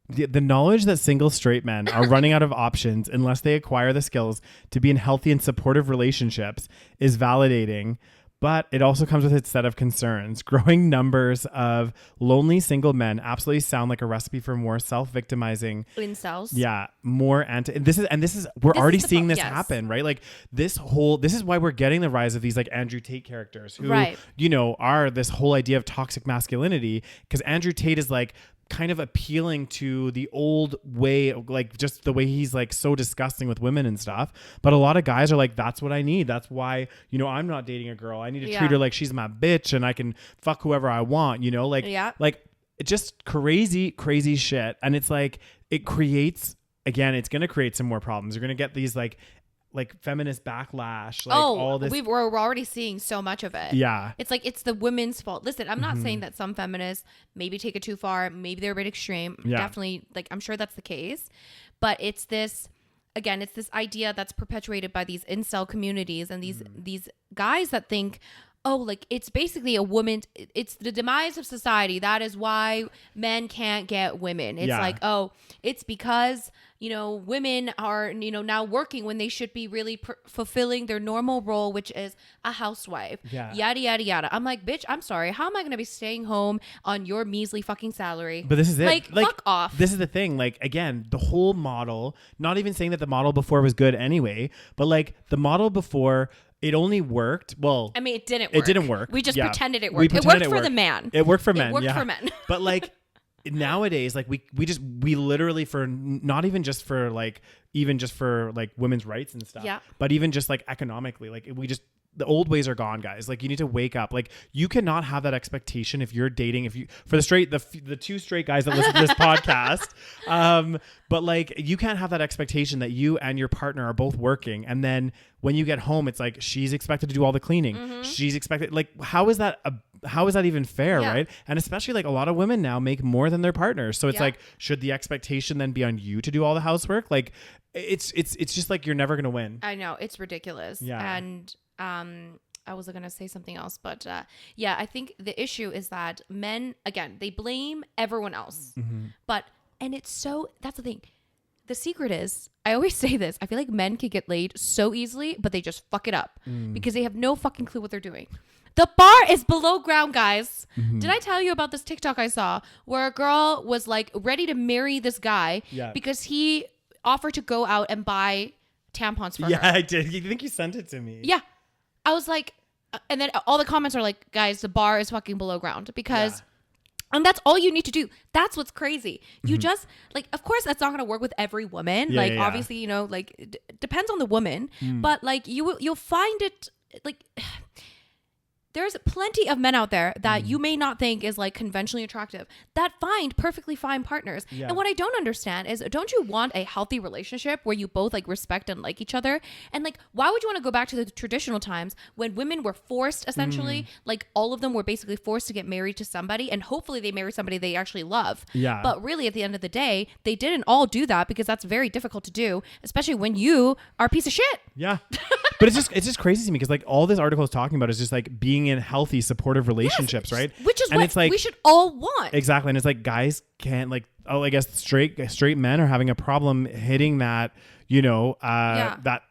The knowledge that single straight men are running out of options unless they acquire the skills to be in healthy and supportive relationships is validating, but it also comes with its set of concerns. Growing numbers of lonely single men absolutely sound like a recipe for more self-victimizing incels. Yeah, more we're already seeing this happen, right? Like this is why we're getting the rise of these like Andrew Tate characters who are this whole idea of toxic masculinity, because Andrew Tate is like kind of appealing to the old way of like just the way he's like so disgusting with women and stuff. But a lot of guys are like, that's what I need. That's why, I'm not dating a girl. I need to treat her like she's my bitch and I can fuck whoever I want, like just crazy shit. And it's like, it creates, again, it's going to create some more problems. You're going to get these like feminist backlash, like all this. We're already seeing so much of it. Yeah. It's like, it's the women's fault. Listen, I'm not saying that some feminists maybe take it too far. Maybe they're a bit extreme. Yeah. Definitely, like, I'm sure that's the case. But it's this, again, it's this idea that's perpetuated by these incel communities and these guys that think, oh, like, it's basically it's the demise of society. That is why men can't get women. It's like, oh, it's because, women are, now working when they should be really fulfilling their normal role, which is a housewife. Yeah. Yada, yada, yada. I'm like, bitch, I'm sorry. How am I going to be staying home on your measly fucking salary? But this is it. Like, fuck off. This is the thing. Like, again, the whole model, not even saying that the model before was good anyway, but like the model before, it only worked. Well, I mean, it didn't work. It didn't work. We just pretended it worked. It worked for the man. It worked for men. It worked for men. But like nowadays, like we literally, for not even just for like women's rights and stuff, but even just like economically, like the old ways are gone, guys. Like, you need to wake up. Like, you cannot have that expectation if you're dating, for the 2 straight guys that listen to this podcast. But like, you can't have that expectation that you and your partner are both working. And then when you get home, it's like, she's expected to do all the cleaning. Mm-hmm. She's expected, like, how is that even fair? Right. And especially like a lot of women now make more than their partners. So it's like, should the expectation then be on you to do all the housework? Like, it's just like, you're never going to win. I know, it's ridiculous. Yeah. And, I was going to say something else, but I think the issue is that men, again, they blame everyone else. Mm-hmm. That's the thing. The secret is, I always say this, I feel like men can get laid so easily, but they just fuck it up because they have no fucking clue what they're doing. The bar is below ground, guys. Mm-hmm. Did I tell you about this TikTok I saw where a girl was like ready to marry this guy because he offered to go out and buy tampons for her? Yeah, I did. You think you sent it to me? Yeah. I was like, and then all the comments are like, guys, the bar is fucking below ground because, and that's all you need to do. That's what's crazy. You just like, of course, that's not going to work with every woman. Obviously, like depends on the woman, but like you'll find it like. There's plenty of men out there that you may not think is like conventionally attractive that find perfectly fine partners. Yeah. And what I don't understand is, don't you want a healthy relationship where you both like respect and like each other? And like, why would you want to go back to the traditional times when women were forced, essentially, like all of them were basically forced to get married to somebody, and hopefully they marry somebody they actually love. Yeah. But really, at the end of the day, they didn't all do that because that's very difficult to do, especially when you are a piece of shit. Yeah. But it's just crazy to me because like all this article is talking about is just like being in healthy, supportive relationships, right? Which is what it's like, we should all want. Exactly. And it's like guys can't like, I guess straight men are having a problem hitting that, that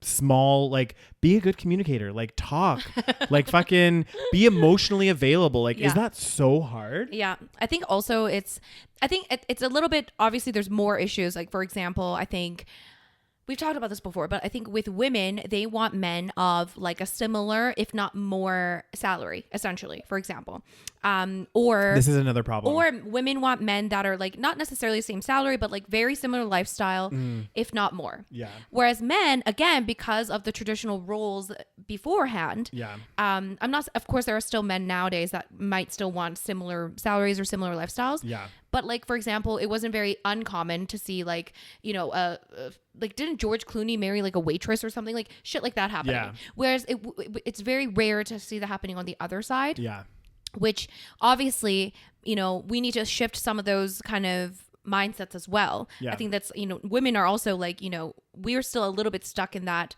small, like be a good communicator, like talk, like fucking be emotionally available. Like, is that so hard? Yeah. I think also it's a little bit, obviously there's more issues. Like, for example, I think we've talked about this before, but I think with women, they want men of like a similar, if not more salary, essentially, for example. Or this is another problem. Or women want men that are like not necessarily the same salary, but like very similar lifestyle, if not more. Yeah. Whereas men, again, because of the traditional roles beforehand, I'm not, of course, there are still men nowadays that might still want similar salaries or similar lifestyles. Yeah. But like, for example, it wasn't very uncommon to see like, you know, like didn't George Clooney marry like a waitress or something, like shit like that happening? Yeah. Whereas it's very rare to see that happening on the other side. Yeah. Which obviously, you know, we need to shift some of those kind of mindsets as well. Yeah. I think that's, you know, women are also like, you know, we're still a little bit stuck in that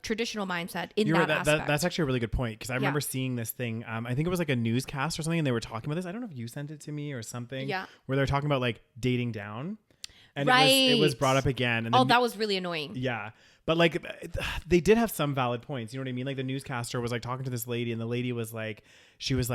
traditional mindset in aspect. That's actually a really good point, because I remember seeing this thing. I think it was like a newscast or something, and they were talking about this. I don't know if you sent it to me or something. Yeah. Where they're talking about like dating down, and it was brought up again. And that was really annoying. Yeah. But like they did have some valid points. You know what I mean? Like the newscaster was like talking to this lady, and the lady was like, she was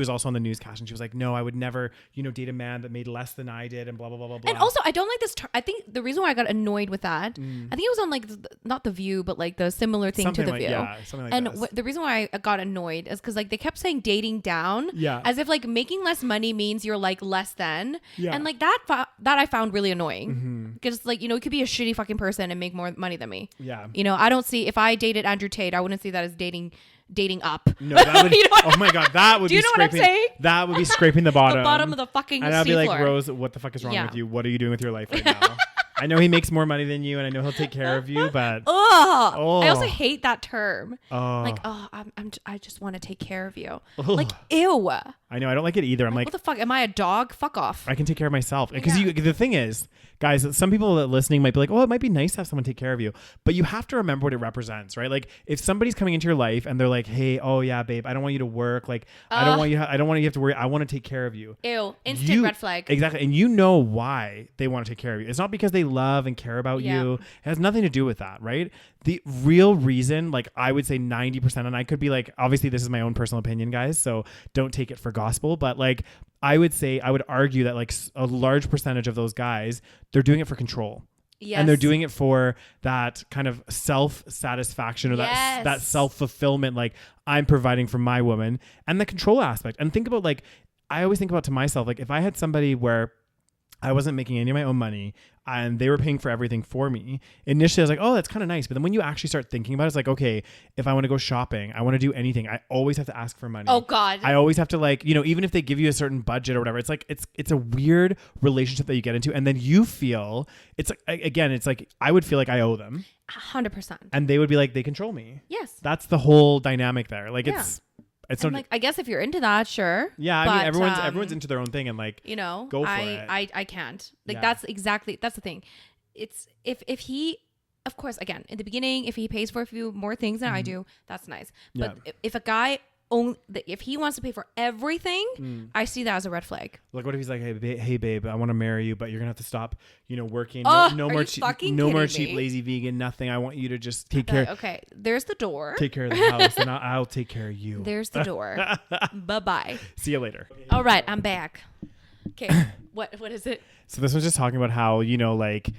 also on the newscast, and she was like, no, I would never, you know, date a man that made less than I did, and blah, blah, blah, blah, blah. And also, I don't like this. I think the reason why I got annoyed with that, I think it was on like, not The View, but like the similar thing something to The View. Yeah, something like and this. The reason why I got annoyed is because like they kept saying dating down, as if like making less money means you're like less than. Yeah. And like that I found really annoying. Because like, you know, you could be a shitty fucking person and make more money than me. Yeah. You know, I don't see, if I dated Andrew Tate, I wouldn't see that as dating up. No, that would, you know oh my god, that would do you be know scraping, what I'm saying? That would be scraping the bottom. The bottom of the fucking and I'd be like, floor. Rose, what the fuck is wrong with you? What are you doing with your life right now? I know he makes more money than you, and I know he'll take care of you, but I also hate that term. Like, I just want to take care of you. Like, ew. I know, I don't like it either. I'm like, what the fuck? Am I a dog? Fuck off. I can take care of myself. Because the thing is, guys, some people that listening might be like, oh, it might be nice to have someone take care of you. But you have to remember what it represents, right? Like, if somebody's coming into your life and they're like, hey, oh yeah, babe, I don't want you to work. Like, I don't want you to have to worry. I want to take care of you. Ew. Instant red flag. Exactly. And you know why they want to take care of you. It's not because they love and care about you. It has nothing to do with that, right? The real reason, like I would say 90%, and I could be like, obviously this is my own personal opinion, guys, so don't take it for gospel, but like I would argue that like a large percentage of those guys, they're doing it for control. Yes. And they're doing it for that kind of self-satisfaction or that self-fulfillment, like I'm providing for my woman, and the control aspect. And think about, like, I always think about to myself, like if I had somebody where I wasn't making any of my own money and they were paying for everything for me, initially I was like, oh, that's kind of nice. But then when you actually start thinking about it, it's like, okay, if I want to go shopping, I want to do anything, I always have to ask for money. Oh God. I always have to, like, you know, even if they give you a certain budget or whatever, it's like, it's a weird relationship that you get into. And then you feel, it's like, again, it's like, I would feel like I owe them 100%. And they would be like, they control me. Yes. That's the whole dynamic there. Like it's not like, I guess if you're into that, sure. Yeah, I mean, everyone's into their own thing, and like, you know, go for it. I can't. Like that's the thing. It's if he, of course, again in the beginning, if he pays for a few more things than I do, that's nice. But if a guy if he wants to pay for everything, I see that as a red flag. Like, what if he's like, hey babe, I want to marry you, but you're gonna have to stop, you know, working. No more cheap lazy vegan, nothing. I want you to just take care. Okay, there's the door. Take care of the house, and I'll take care of you. There's the door. Bye. See you later. All right, I'm back. Okay, what is it? So this was just talking about how, you know, like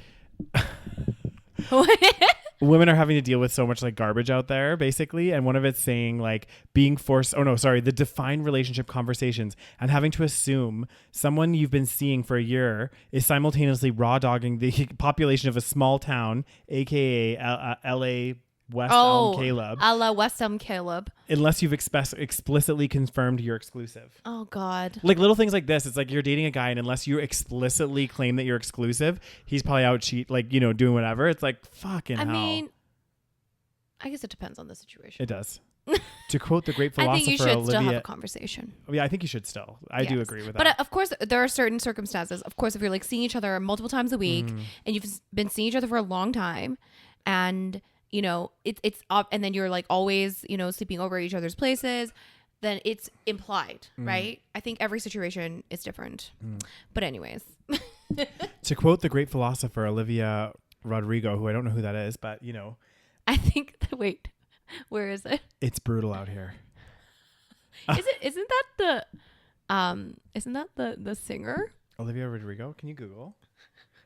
women are having to deal with so much like garbage out there, basically. And one of it's saying like the defined relationship conversations and having to assume someone you've been seeing for a year is simultaneously raw dogging the population of a small town, aka LA West Elm Caleb. A la West Elm Caleb. Unless you've explicitly confirmed you're exclusive. Oh God. Like little things like this. It's like you're dating a guy, and unless you explicitly claim that you're exclusive, he's probably out doing whatever. It's like fucking hell. I mean, I guess it depends on the situation. It does. To quote the great philosopher I think you should Olivia, still have a conversation. Yeah, I think you should still. I do agree with that. But of course, there are certain circumstances. Of course, if you're like seeing each other multiple times a week and you've been seeing each other for a long time, and you know, it's up, and then you're like always, you know, sleeping over at each other's places, then it's implied, right? I think every situation is different. But anyways. To quote the great philosopher Olivia Rodrigo, who I don't know who that is, but you know, I think wait, where is it? It's brutal out here. Isn't that the singer? Olivia Rodrigo? Can you Google?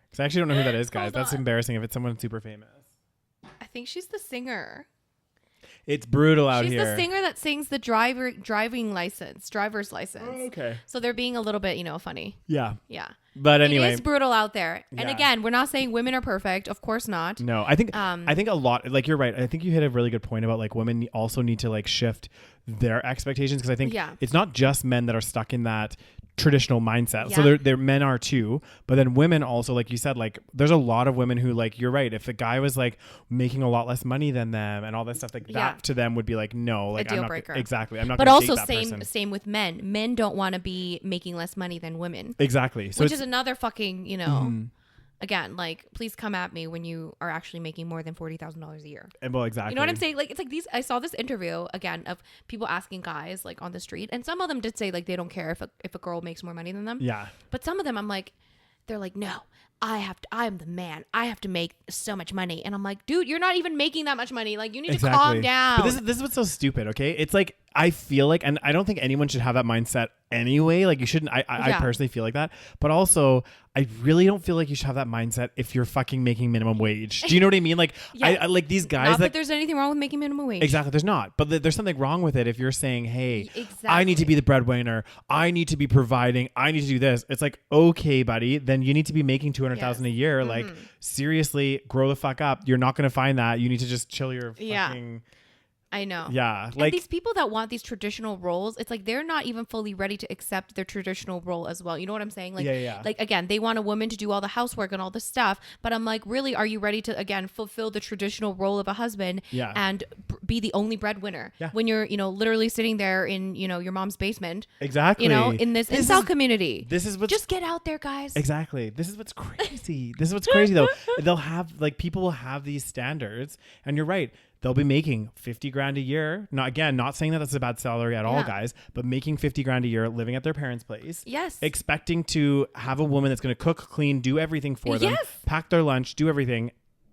Because I actually don't know who that is, guys. That's embarrassing if it's someone super famous. I think she's the singer. It's brutal out here. She's the singer that sings the driver's license. Oh, okay. So they're being a little bit, funny. Yeah. Yeah. But anyway, it is brutal out there. And again, we're not saying women are perfect. Of course not. No, I think a lot, like you're right. I think you hit a really good point about like women also need to like shift their expectations, because I think it's not just men that are stuck in that traditional mindset. So they're men are too, but then women also, like you said, like there's a lot of women who, like, you're right, if a guy was like making a lot less money than them and all this stuff, like that to them would be like, no, like a deal I'm breaker. Exactly. I'm not but gonna also date that person. same with men don't want to be making less money than women, exactly. So which is another fucking again, like, please come at me when you are actually making more than $40,000 a year. And well, exactly. You know what I'm saying? Like, it's like these. I saw this interview again of people asking guys like on the street, and some of them did say like they don't care if a girl makes more money than them. Yeah. But some of them, I'm like, they're like, no, I'm the man. I have to make so much money, and I'm like, dude, you're not even making that much money. Like, you need to calm down. But this is what's so stupid. Okay, it's like I feel like, and I don't think anyone should have that mindset anyway. Like, you shouldn't. I personally feel like that, but also I really don't feel like you should have that mindset if you're fucking making minimum wage. Do you know what I mean? Like, I like these guys. Not that there's anything wrong with making minimum wage. Exactly, there's not. But there's something wrong with it if you're saying, hey, I need to be the breadwinner. I need to be providing. I need to do this. It's like, okay, buddy, then you need to be making $200,000 a year. Like, seriously, grow the fuck up. You're not going to find that. You need to just chill your fucking... I know. Yeah. And like these people that want these traditional roles, it's like they're not even fully ready to accept their traditional role as well. You know what I'm saying? Like, like, again, they want a woman to do all the housework and all the stuff. But I'm like, really, are you ready to, again, fulfill the traditional role of a husband and be the only breadwinner when you're, literally sitting there in, your mom's basement? Exactly. In this incel community. This is what. Just get out there, guys. Exactly. This is what's crazy. This is what's crazy, though. They'll have, like, people will have these standards. And you're right. They'll be making $50,000 a year. Not saying that that's a bad salary at all, guys, but making $50,000 a year, living at their parents' place. Yes. Expecting to have a woman that's going to cook, clean, do everything for them, pack their lunch, do everything.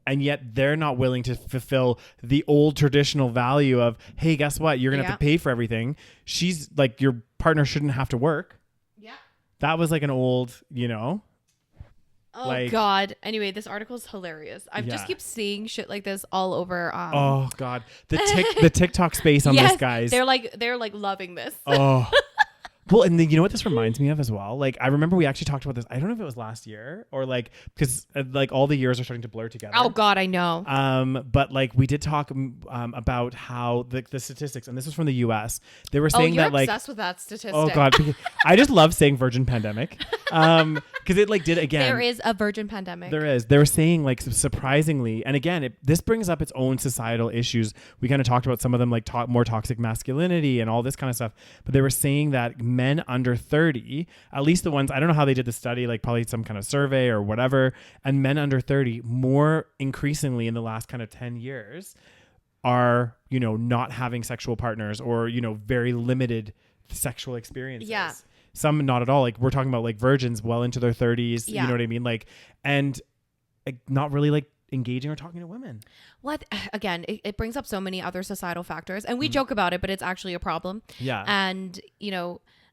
And yet they're not willing to fulfill the old traditional value of, hey, guess what? You're going to have to pay for everything. She's like, your partner shouldn't have to work. Yeah. That was like an old, Oh, like, God. Anyway, this article is hilarious. I just keep seeing shit like this all over. Oh God, the TikTok space on this, guys. They're like loving this. Oh. Well, and you know what this reminds me of as well? Like, I remember we actually talked about this. I don't know if it was last year or like, because like all the years are starting to blur together. Oh God, I know. But like we did talk about how the statistics, and this was from the U.S. They were saying that like, obsessed with that statistic. Oh God, I just love saying virgin pandemic. Because it like did again. There is a virgin pandemic. There is. They were saying like surprisingly, and again, this brings up its own societal issues. We kind of talked about some of them, like more toxic masculinity and all this kind of stuff. But they were saying that men under 30, at least the ones, I don't know how they did the study, like probably some kind of survey or whatever, and men under 30 more increasingly in the last kind of 10 years are, not having sexual partners or, very limited sexual experiences. Yeah. Some not at all. Like we're talking about like virgins well into their 30s. You know what I mean? Like, and not really like engaging or talking to women. Well, again, it brings up so many other societal factors, and we joke about it, but it's actually a problem. Yeah. And,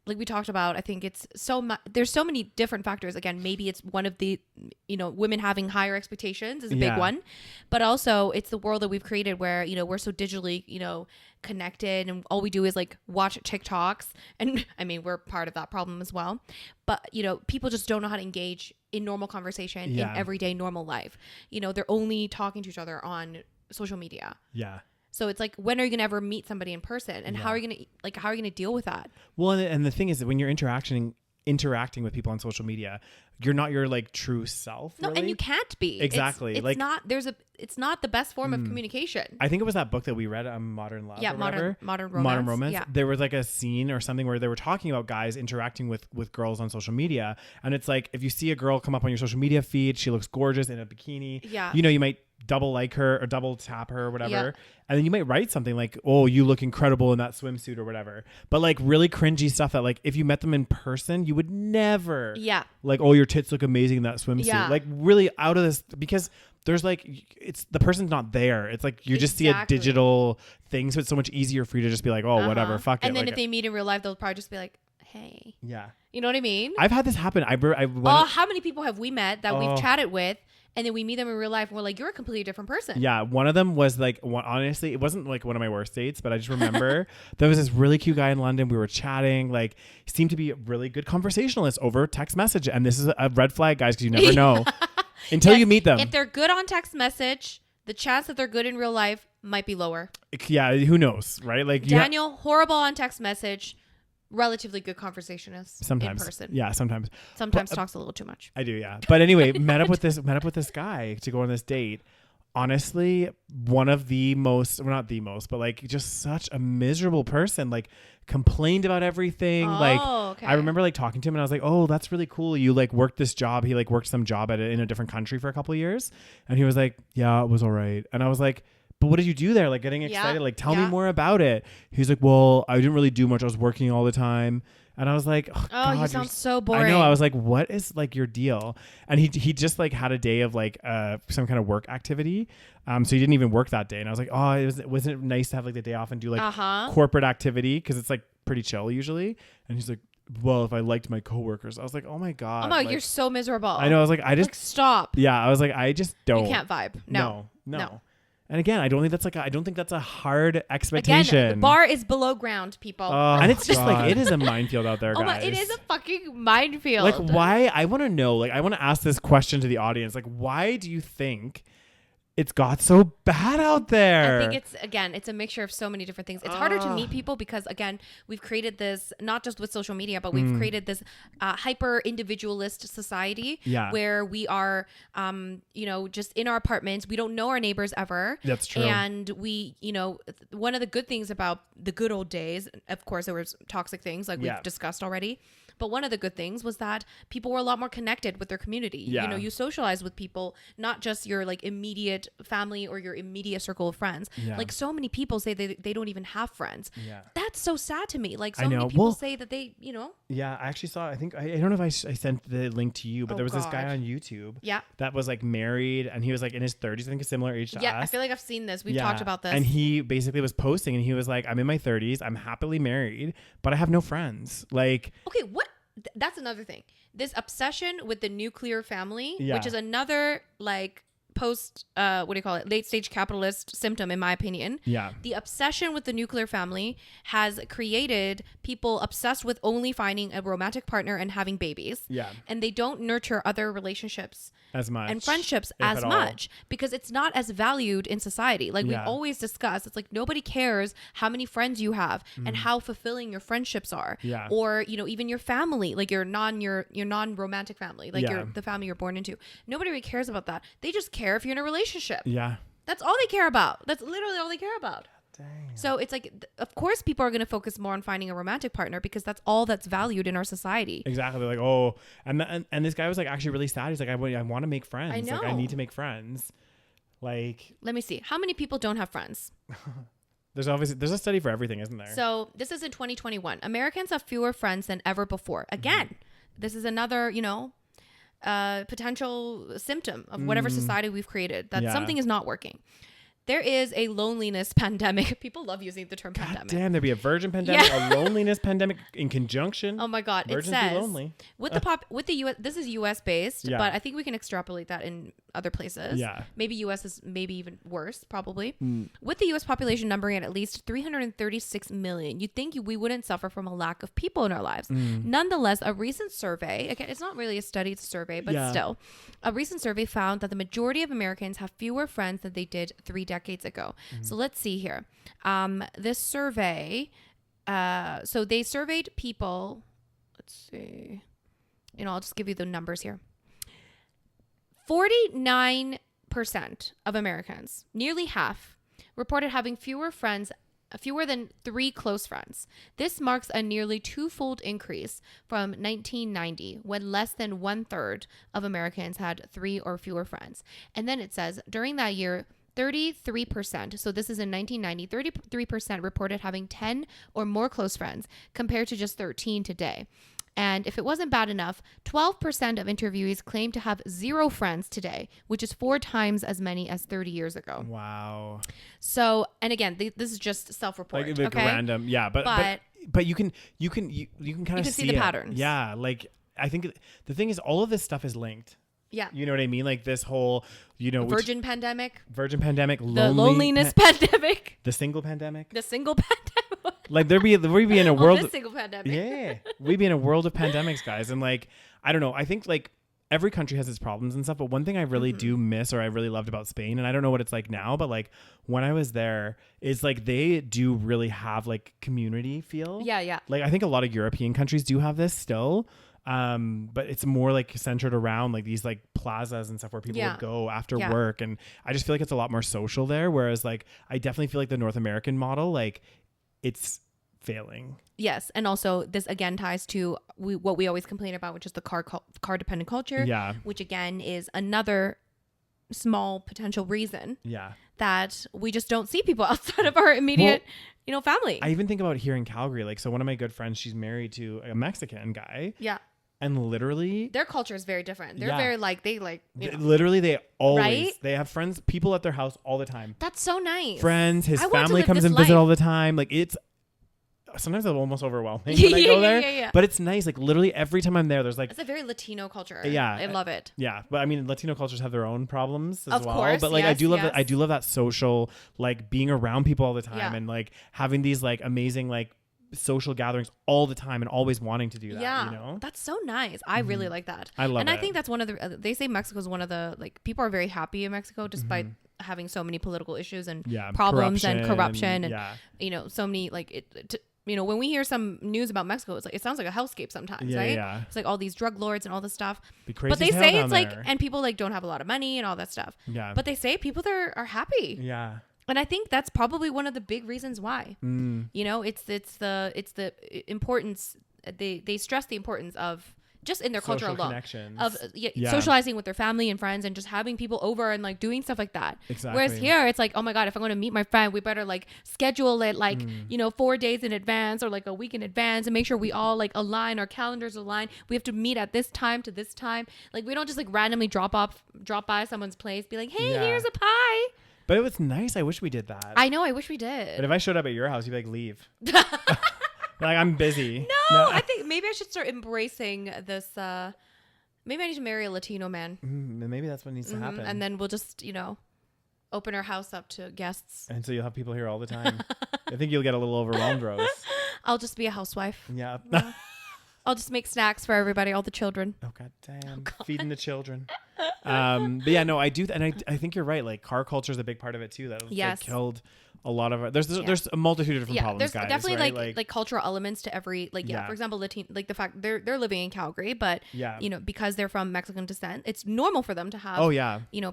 like we talked about, I think it's there's so many different factors. Again, maybe it's one of the, women having higher expectations is a big one, but also it's the world that we've created where, we're so digitally, connected, and all we do is like watch TikToks. And I mean, we're part of that problem as well, but people just don't know how to engage in normal conversation in everyday normal life. They're only talking to each other on social media. Yeah. So it's like, when are you going to ever meet somebody in person? And how are you going to deal with that? Well, and the thing is that when you're interacting with people on social media, you're not your like true self. No, really. And you can't be. Exactly. It's not the best form of communication. I think it was that book that we read, Modern Love. Yeah, Modern Romance. Modern Romance. Yeah. There was like a scene or something where they were talking about guys interacting with girls on social media. And it's like, if you see a girl come up on your social media feed, she looks gorgeous in a bikini. Yeah. You might double like her or double tap her or whatever. And then you might write something like, oh, you look incredible in that swimsuit or whatever. But like really cringy stuff that like if you met them in person, you would never like, oh, your tits look amazing in that swimsuit. Like really out of this, because there's like, it's the person's not there. It's like you just see a digital thing. So it's so much easier for you to just be like, oh, whatever, fuck it. And then like, if they meet in real life, they'll probably just be like, hey. Yeah. You know what I mean? I've had this happen. How many people have we met that we've chatted with, and then we meet them in real life and we're like, you're a completely different person. Yeah. One of them was like, honestly, it wasn't like one of my worst dates, but I just remember there was this really cute guy in London. We were chatting, like he seemed to be a really good conversationalist over text message. And this is a red flag, guys, because you never know until you meet them. If they're good on text message, the chance that they're good in real life might be lower. Yeah. Who knows? Right. Like Daniel, horrible on text message. Relatively good conversationist sometimes in person. Yeah, sometimes talks a little too much. I do, yeah. But anyway, met up with this guy to go on this date. Honestly, one of the most, well, not the most, but like just such a miserable person. Like complained about everything. I remember like talking to him and I was like, oh, that's really cool. You like worked this job. He like worked some job in a different country for a couple of years, and he was like, yeah, it was all right. And I was like, but what did you do there? Like getting excited, like tell me more about it. He's like, well, I didn't really do much. I was working all the time. And I was like, oh God, you sound so boring. I know. I was like, what is like your deal? And he just like had a day of like some kind of work activity. So he didn't even work that day. And I was like, oh, wasn't it nice to have like the day off and do like corporate activity? Cause it's like pretty chill usually. And he's like, well, if I liked my coworkers. I was like, oh my God. Oh my, like, you're so miserable. I know. I was like, I just like, stop. Yeah. I was like, I just don't. You can't vibe. No. And again, I don't think that's a hard expectation. Again, the bar is below ground, people. And it's just like, it is a minefield out there, guys. It is a fucking minefield. Like, why? I want to know. Like, I want to ask this question to the audience. Like, why do you think it's got so bad out there? I think it's a mixture of so many different things. It's harder to meet people because, again, we've created this, not just with social media, but we've created this hyper individualist society where we are, just in our apartments. We don't know our neighbors ever. That's true. And we, one of the good things about the good old days, of course, there was toxic things like we've discussed already. But one of the good things was that people were a lot more connected with their community. Yeah. You socialize with people, not just your like immediate family or your immediate circle of friends. Yeah. Like so many people say they don't even have friends. Yeah. That's so sad to me. Like so many people say that they, Yeah, I actually saw, I don't know if I sent the link to you, but there was this guy on YouTube that was like married and he was like in his 30s, I think a similar age to us. Yeah, I feel like I've seen this. We've talked about this. And he basically was posting and he was like, I'm in my 30s, I'm happily married, but I have no friends. Like, okay, what? That's another thing. This obsession with the nuclear family, which is another like post late stage capitalist symptom, in my opinion. The obsession with the nuclear family has created people obsessed with only finding a romantic partner and having babies. And they don't nurture other relationships as much and friendships as much because it's not as valued in society. Like we've always discussed, it's like nobody cares how many friends you have and how fulfilling your friendships are. Or even your family, like your non-romantic family, like the family you're born into. Nobody really cares about that. They just care if you're in a relationship. That's all they care about. That's literally all they care about. Dang. So it's like, of course people are going to focus more on finding a romantic partner because that's all that's valued in our society. Exactly. They're like, oh, and this guy was like actually really sad. He's like, I want to make friends. I know. Like, I need to make friends. Like, let me see. How many people don't have friends? There's a study for everything, isn't there? So this is in 2021. Americans have fewer friends than ever before. Again, this is another, potential symptom of whatever society we've created, that something is not working. There is a loneliness pandemic. People love using the term pandemic. Damn, there'd be a virgin pandemic, a loneliness pandemic in conjunction. Oh my God. Virgins it says be lonely. with the US, this is US based, but I think we can extrapolate that in other places. Maybe US is maybe even worse, probably. With the US population numbering at least 336 million, you'd think we wouldn't suffer from a lack of people in our lives. Nonetheless, a recent survey, again, it's not really a study, it's a survey, but still, a recent survey found that the majority of Americans have fewer friends than they did 3 decades ago. So let's see here. This survey, so they surveyed people, let's see, I'll just give you the numbers here. 49% of Americans, nearly half, reported having fewer friends fewer than 3 close friends. This marks a nearly twofold increase from 1990, when less than 1/3 of Americans had 3 or fewer friends. And then it says during that year, 33%, so this is in 1990, 33% reported having 10 or more close friends compared to just 13 today. And if it wasn't bad enough, 12% of interviewees claim to have 0 friends today, which is 4 times as many as 30 years ago. Wow. So, and again, this is just self-report. Like random, yeah, but you can kind of see the patterns. Yeah, like I think the thing is, all of this stuff is linked. Yeah. You know what I mean? Like this whole, Virgin pandemic, the loneliness pandemic, the single pandemic. Like there'd be in a world. This single pandemic. Yeah. We'd be in a world of pandemics, guys. And like, I don't know. I think like every country has its problems and stuff. But one thing I really do miss, or I really loved about Spain, and I don't know what it's like now, but like when I was there, is like they do really have like community feel. Yeah. Yeah. Like I think a lot of European countries do have this still. But it's more like centered around like these like plazas and stuff where people would go after work. And I just feel like it's a lot more social there. Whereas like, I definitely feel like the North American model, like it's failing. Yes. And also this again ties to what we always complain about, which is the car dependent culture. Yeah. Which again is another small potential reason. Yeah. That we just don't see people outside of our immediate, family. I even think about here in Calgary. Like, so one of my good friends, she's married to a Mexican guy. Yeah. And literally their culture is very different. They're very literally they always right? They have friends, people at their house all the time. That's so nice. Friends, his family comes and visit all the time. Like it's sometimes it's almost overwhelming when I go there. Yeah. But it's nice. Like literally every time I'm there, there's like it's a very Latino culture. Yeah. I love it. Yeah. But I mean Latino cultures have their own problems as well. Course, but like I do love that social, like being around people all the time and like having these like amazing like social gatherings all the time and always wanting to do that. Yeah, that's so nice. I really like that. I love it. And I think that's one of the they say Mexico is one of the like people are very happy in Mexico despite having so many political issues and problems and corruption and so many like when we hear some news about Mexico, it's like it sounds like a hellscape sometimes, right? Yeah. It's like all these drug lords and all this stuff. But they say it's like and people like don't have a lot of money and all that stuff. Yeah. But they say people there are happy. Yeah. And I think that's probably one of the big reasons why. It's the importance. They stress the importance of just in their culture alone of socializing with their family and friends and just having people over and like doing stuff like that. Exactly. Whereas here it's like, oh my God, if I'm going to meet my friend, we better like schedule it like 4 days in advance or like a week in advance and make sure we all like align, our calendars align. We have to meet at this time to this time. Like we don't just like randomly drop by someone's place, be like, hey, here's a pie. But it was nice. I wish we did that. I know. I wish we did. But if I showed up at your house, you'd be like, leave. Like, I'm busy. No, I think maybe I should start embracing this. Maybe I need to marry a Latino man. Maybe that's what needs to happen. And then we'll just, open our house up to guests. And so you'll have people here all the time. I think you'll get a little overwhelmed, Rose. I'll just be a housewife. Yeah. I'll just make snacks for everybody, all the children. Oh, God damn. Feeding the children. But yeah, no, I do. And I think you're right. Like car culture is a big part of it too. That like, killed a lot of it. There's a multitude of different problems, there's guys. Definitely right? like cultural elements to every, like, for example, Latino, like the fact they're living in Calgary, but because they're from Mexican descent, it's normal for them to have,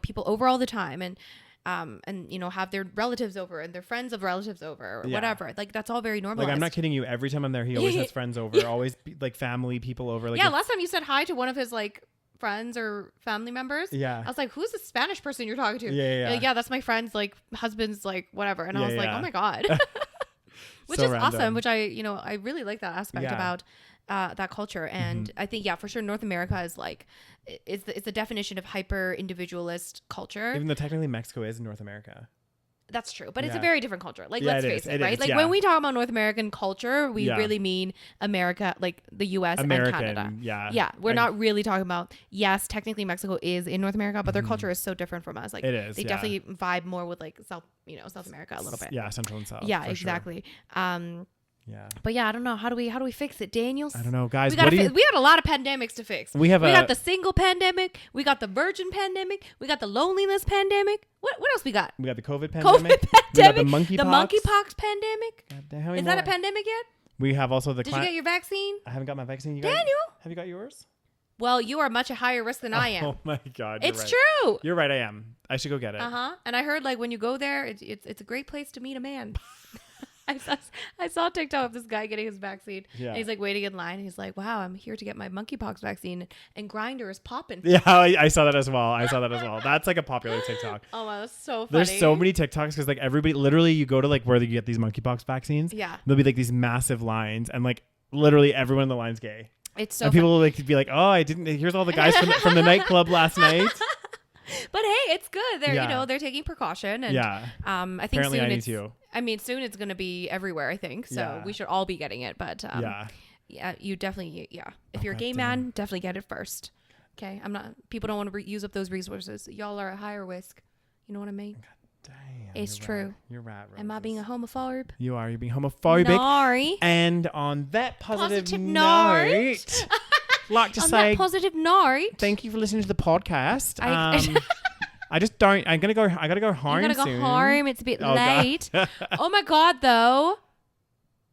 people over all the time and have their relatives over and their friends of relatives over or whatever. Like that's all very normal. Like I'm not kidding you. Every time I'm there, he always has friends over, always like family people over. Like last time you said hi to one of his like friends or family members. Yeah. I was like, who's the Spanish person you're talking to? Yeah. Like, that's my friend's like husband's like whatever. And I was like, oh my God. Which is random. awesome, which I really like that aspect about that culture. And I think, for sure, North America is like, it's the definition of hyper individualist culture. Even though technically Mexico is in North America. That's true. But it's a very different culture. Like, let's face it, right? Is, like when we talk about North American culture, we really mean America, like the US and Canada. Yeah. We're not really talking about, yes, technically Mexico is in North America, but their culture is so different from us. Like it is. They definitely vibe more with like South America a little bit. Yeah, Central and South. Yeah, exactly. Sure. But I don't know. How do we fix it, Daniels? I don't know, guys. We got a lot of pandemics to fix. We got the single pandemic. We got the virgin pandemic. We got the loneliness pandemic. What else we got? We got the COVID pandemic. We got the monkeypox pandemic. Is that a pandemic yet? We have also the. Did you get your vaccine? I haven't got my vaccine. Daniel, have you got yours? Well, you are much a higher risk than I am. Oh my God, it's true. You're right. I am. I should go get it. And I heard like when you go there, it's a great place to meet a man. I saw a TikTok of this guy getting his vaccine. Yeah. And he's like waiting in line. He's like, wow, I'm here to get my monkeypox vaccine. And Grindr is popping. Yeah, I saw that as well. That's like a popular TikTok. Oh, wow, that's so funny. There's so many TikToks because like everybody, literally you go to like where you get these monkeypox vaccines. Yeah. There'll be like these massive lines and like literally everyone in the line's gay. It's so and people will like be like, oh, here's all the guys from the nightclub last night. But hey, it's good. They're they're taking precaution, and I think apparently soon I need to. I mean, soon it's going to be everywhere. I think so. We should all be getting it. But yeah, you definitely If you're a gay man, definitely get it first. Okay, I'm not. People don't want to use up those resources. Y'all are at higher risk. You know what I mean? God damn, it's true. You're right. Roses. Am I being a homophobe? You are. You're being homophobic. Sorry. And on that positive note. Like to say, that positive note, thank you for listening to the podcast. I just don't. I gotta go home. You're gonna go home. It's a bit late. Oh my god, though.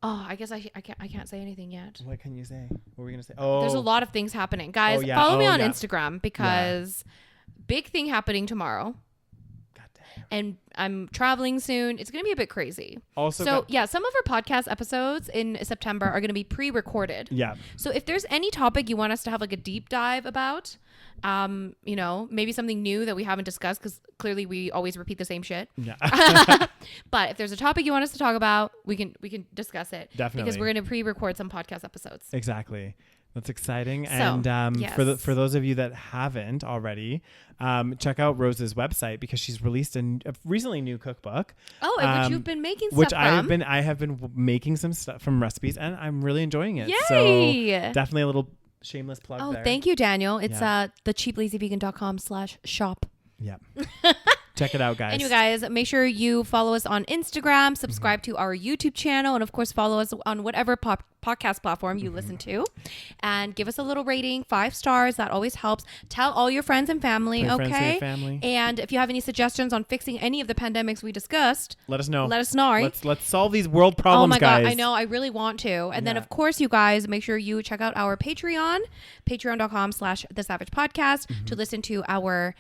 Oh, I guess I can't say anything yet. What can you say? What were we gonna say? Oh, there's a lot of things happening, guys. Follow me on Instagram because big thing happening tomorrow. And I'm traveling soon. It's going to be a bit crazy. Also, some of our podcast episodes in September are going to be pre-recorded. Yeah. So if there's any topic you want us to have like a deep dive about, maybe something new that we haven't discussed because clearly we always repeat the same shit. Yeah. But if there's a topic you want us to talk about, we can discuss it. Definitely. Because we're going to pre-record some podcast episodes. Exactly. That's exciting. And for those of you that haven't already, check out Rose's website because she's released a recently new cookbook. Oh, which you've been making stuff from. I have been making some stuff from recipes and I'm really enjoying it. Yay! So definitely a little shameless plug there. Oh, thank you, Daniel. It's thecheaplazyvegan.com/shop. Yeah. Check it out, guys. And you guys, make sure you follow us on Instagram, subscribe to our YouTube channel, and of course, follow us on whatever podcast platform you listen to. And give us a little rating, 5 stars. That always helps. Tell all your friends and family, okay? And if you have any suggestions on fixing any of the pandemics we discussed, let us know. Let's solve these world problems, guys. Oh my God, I know. I really want to. And then, of course, you guys, make sure you check out our Patreon, patreon.com/thesavagepodcast to listen to our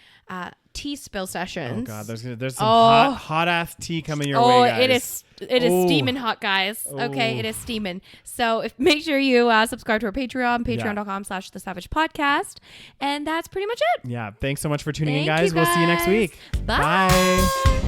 tea spill sessions. Oh God, there's some hot ass tea coming your way, guys. It is steaming hot, guys. Okay, it is steaming. So make sure you subscribe to our Patreon, patreon.com/thesavagepodcast. And that's pretty much it. Yeah. Thanks so much for tuning in, guys. We'll see you next week. Bye.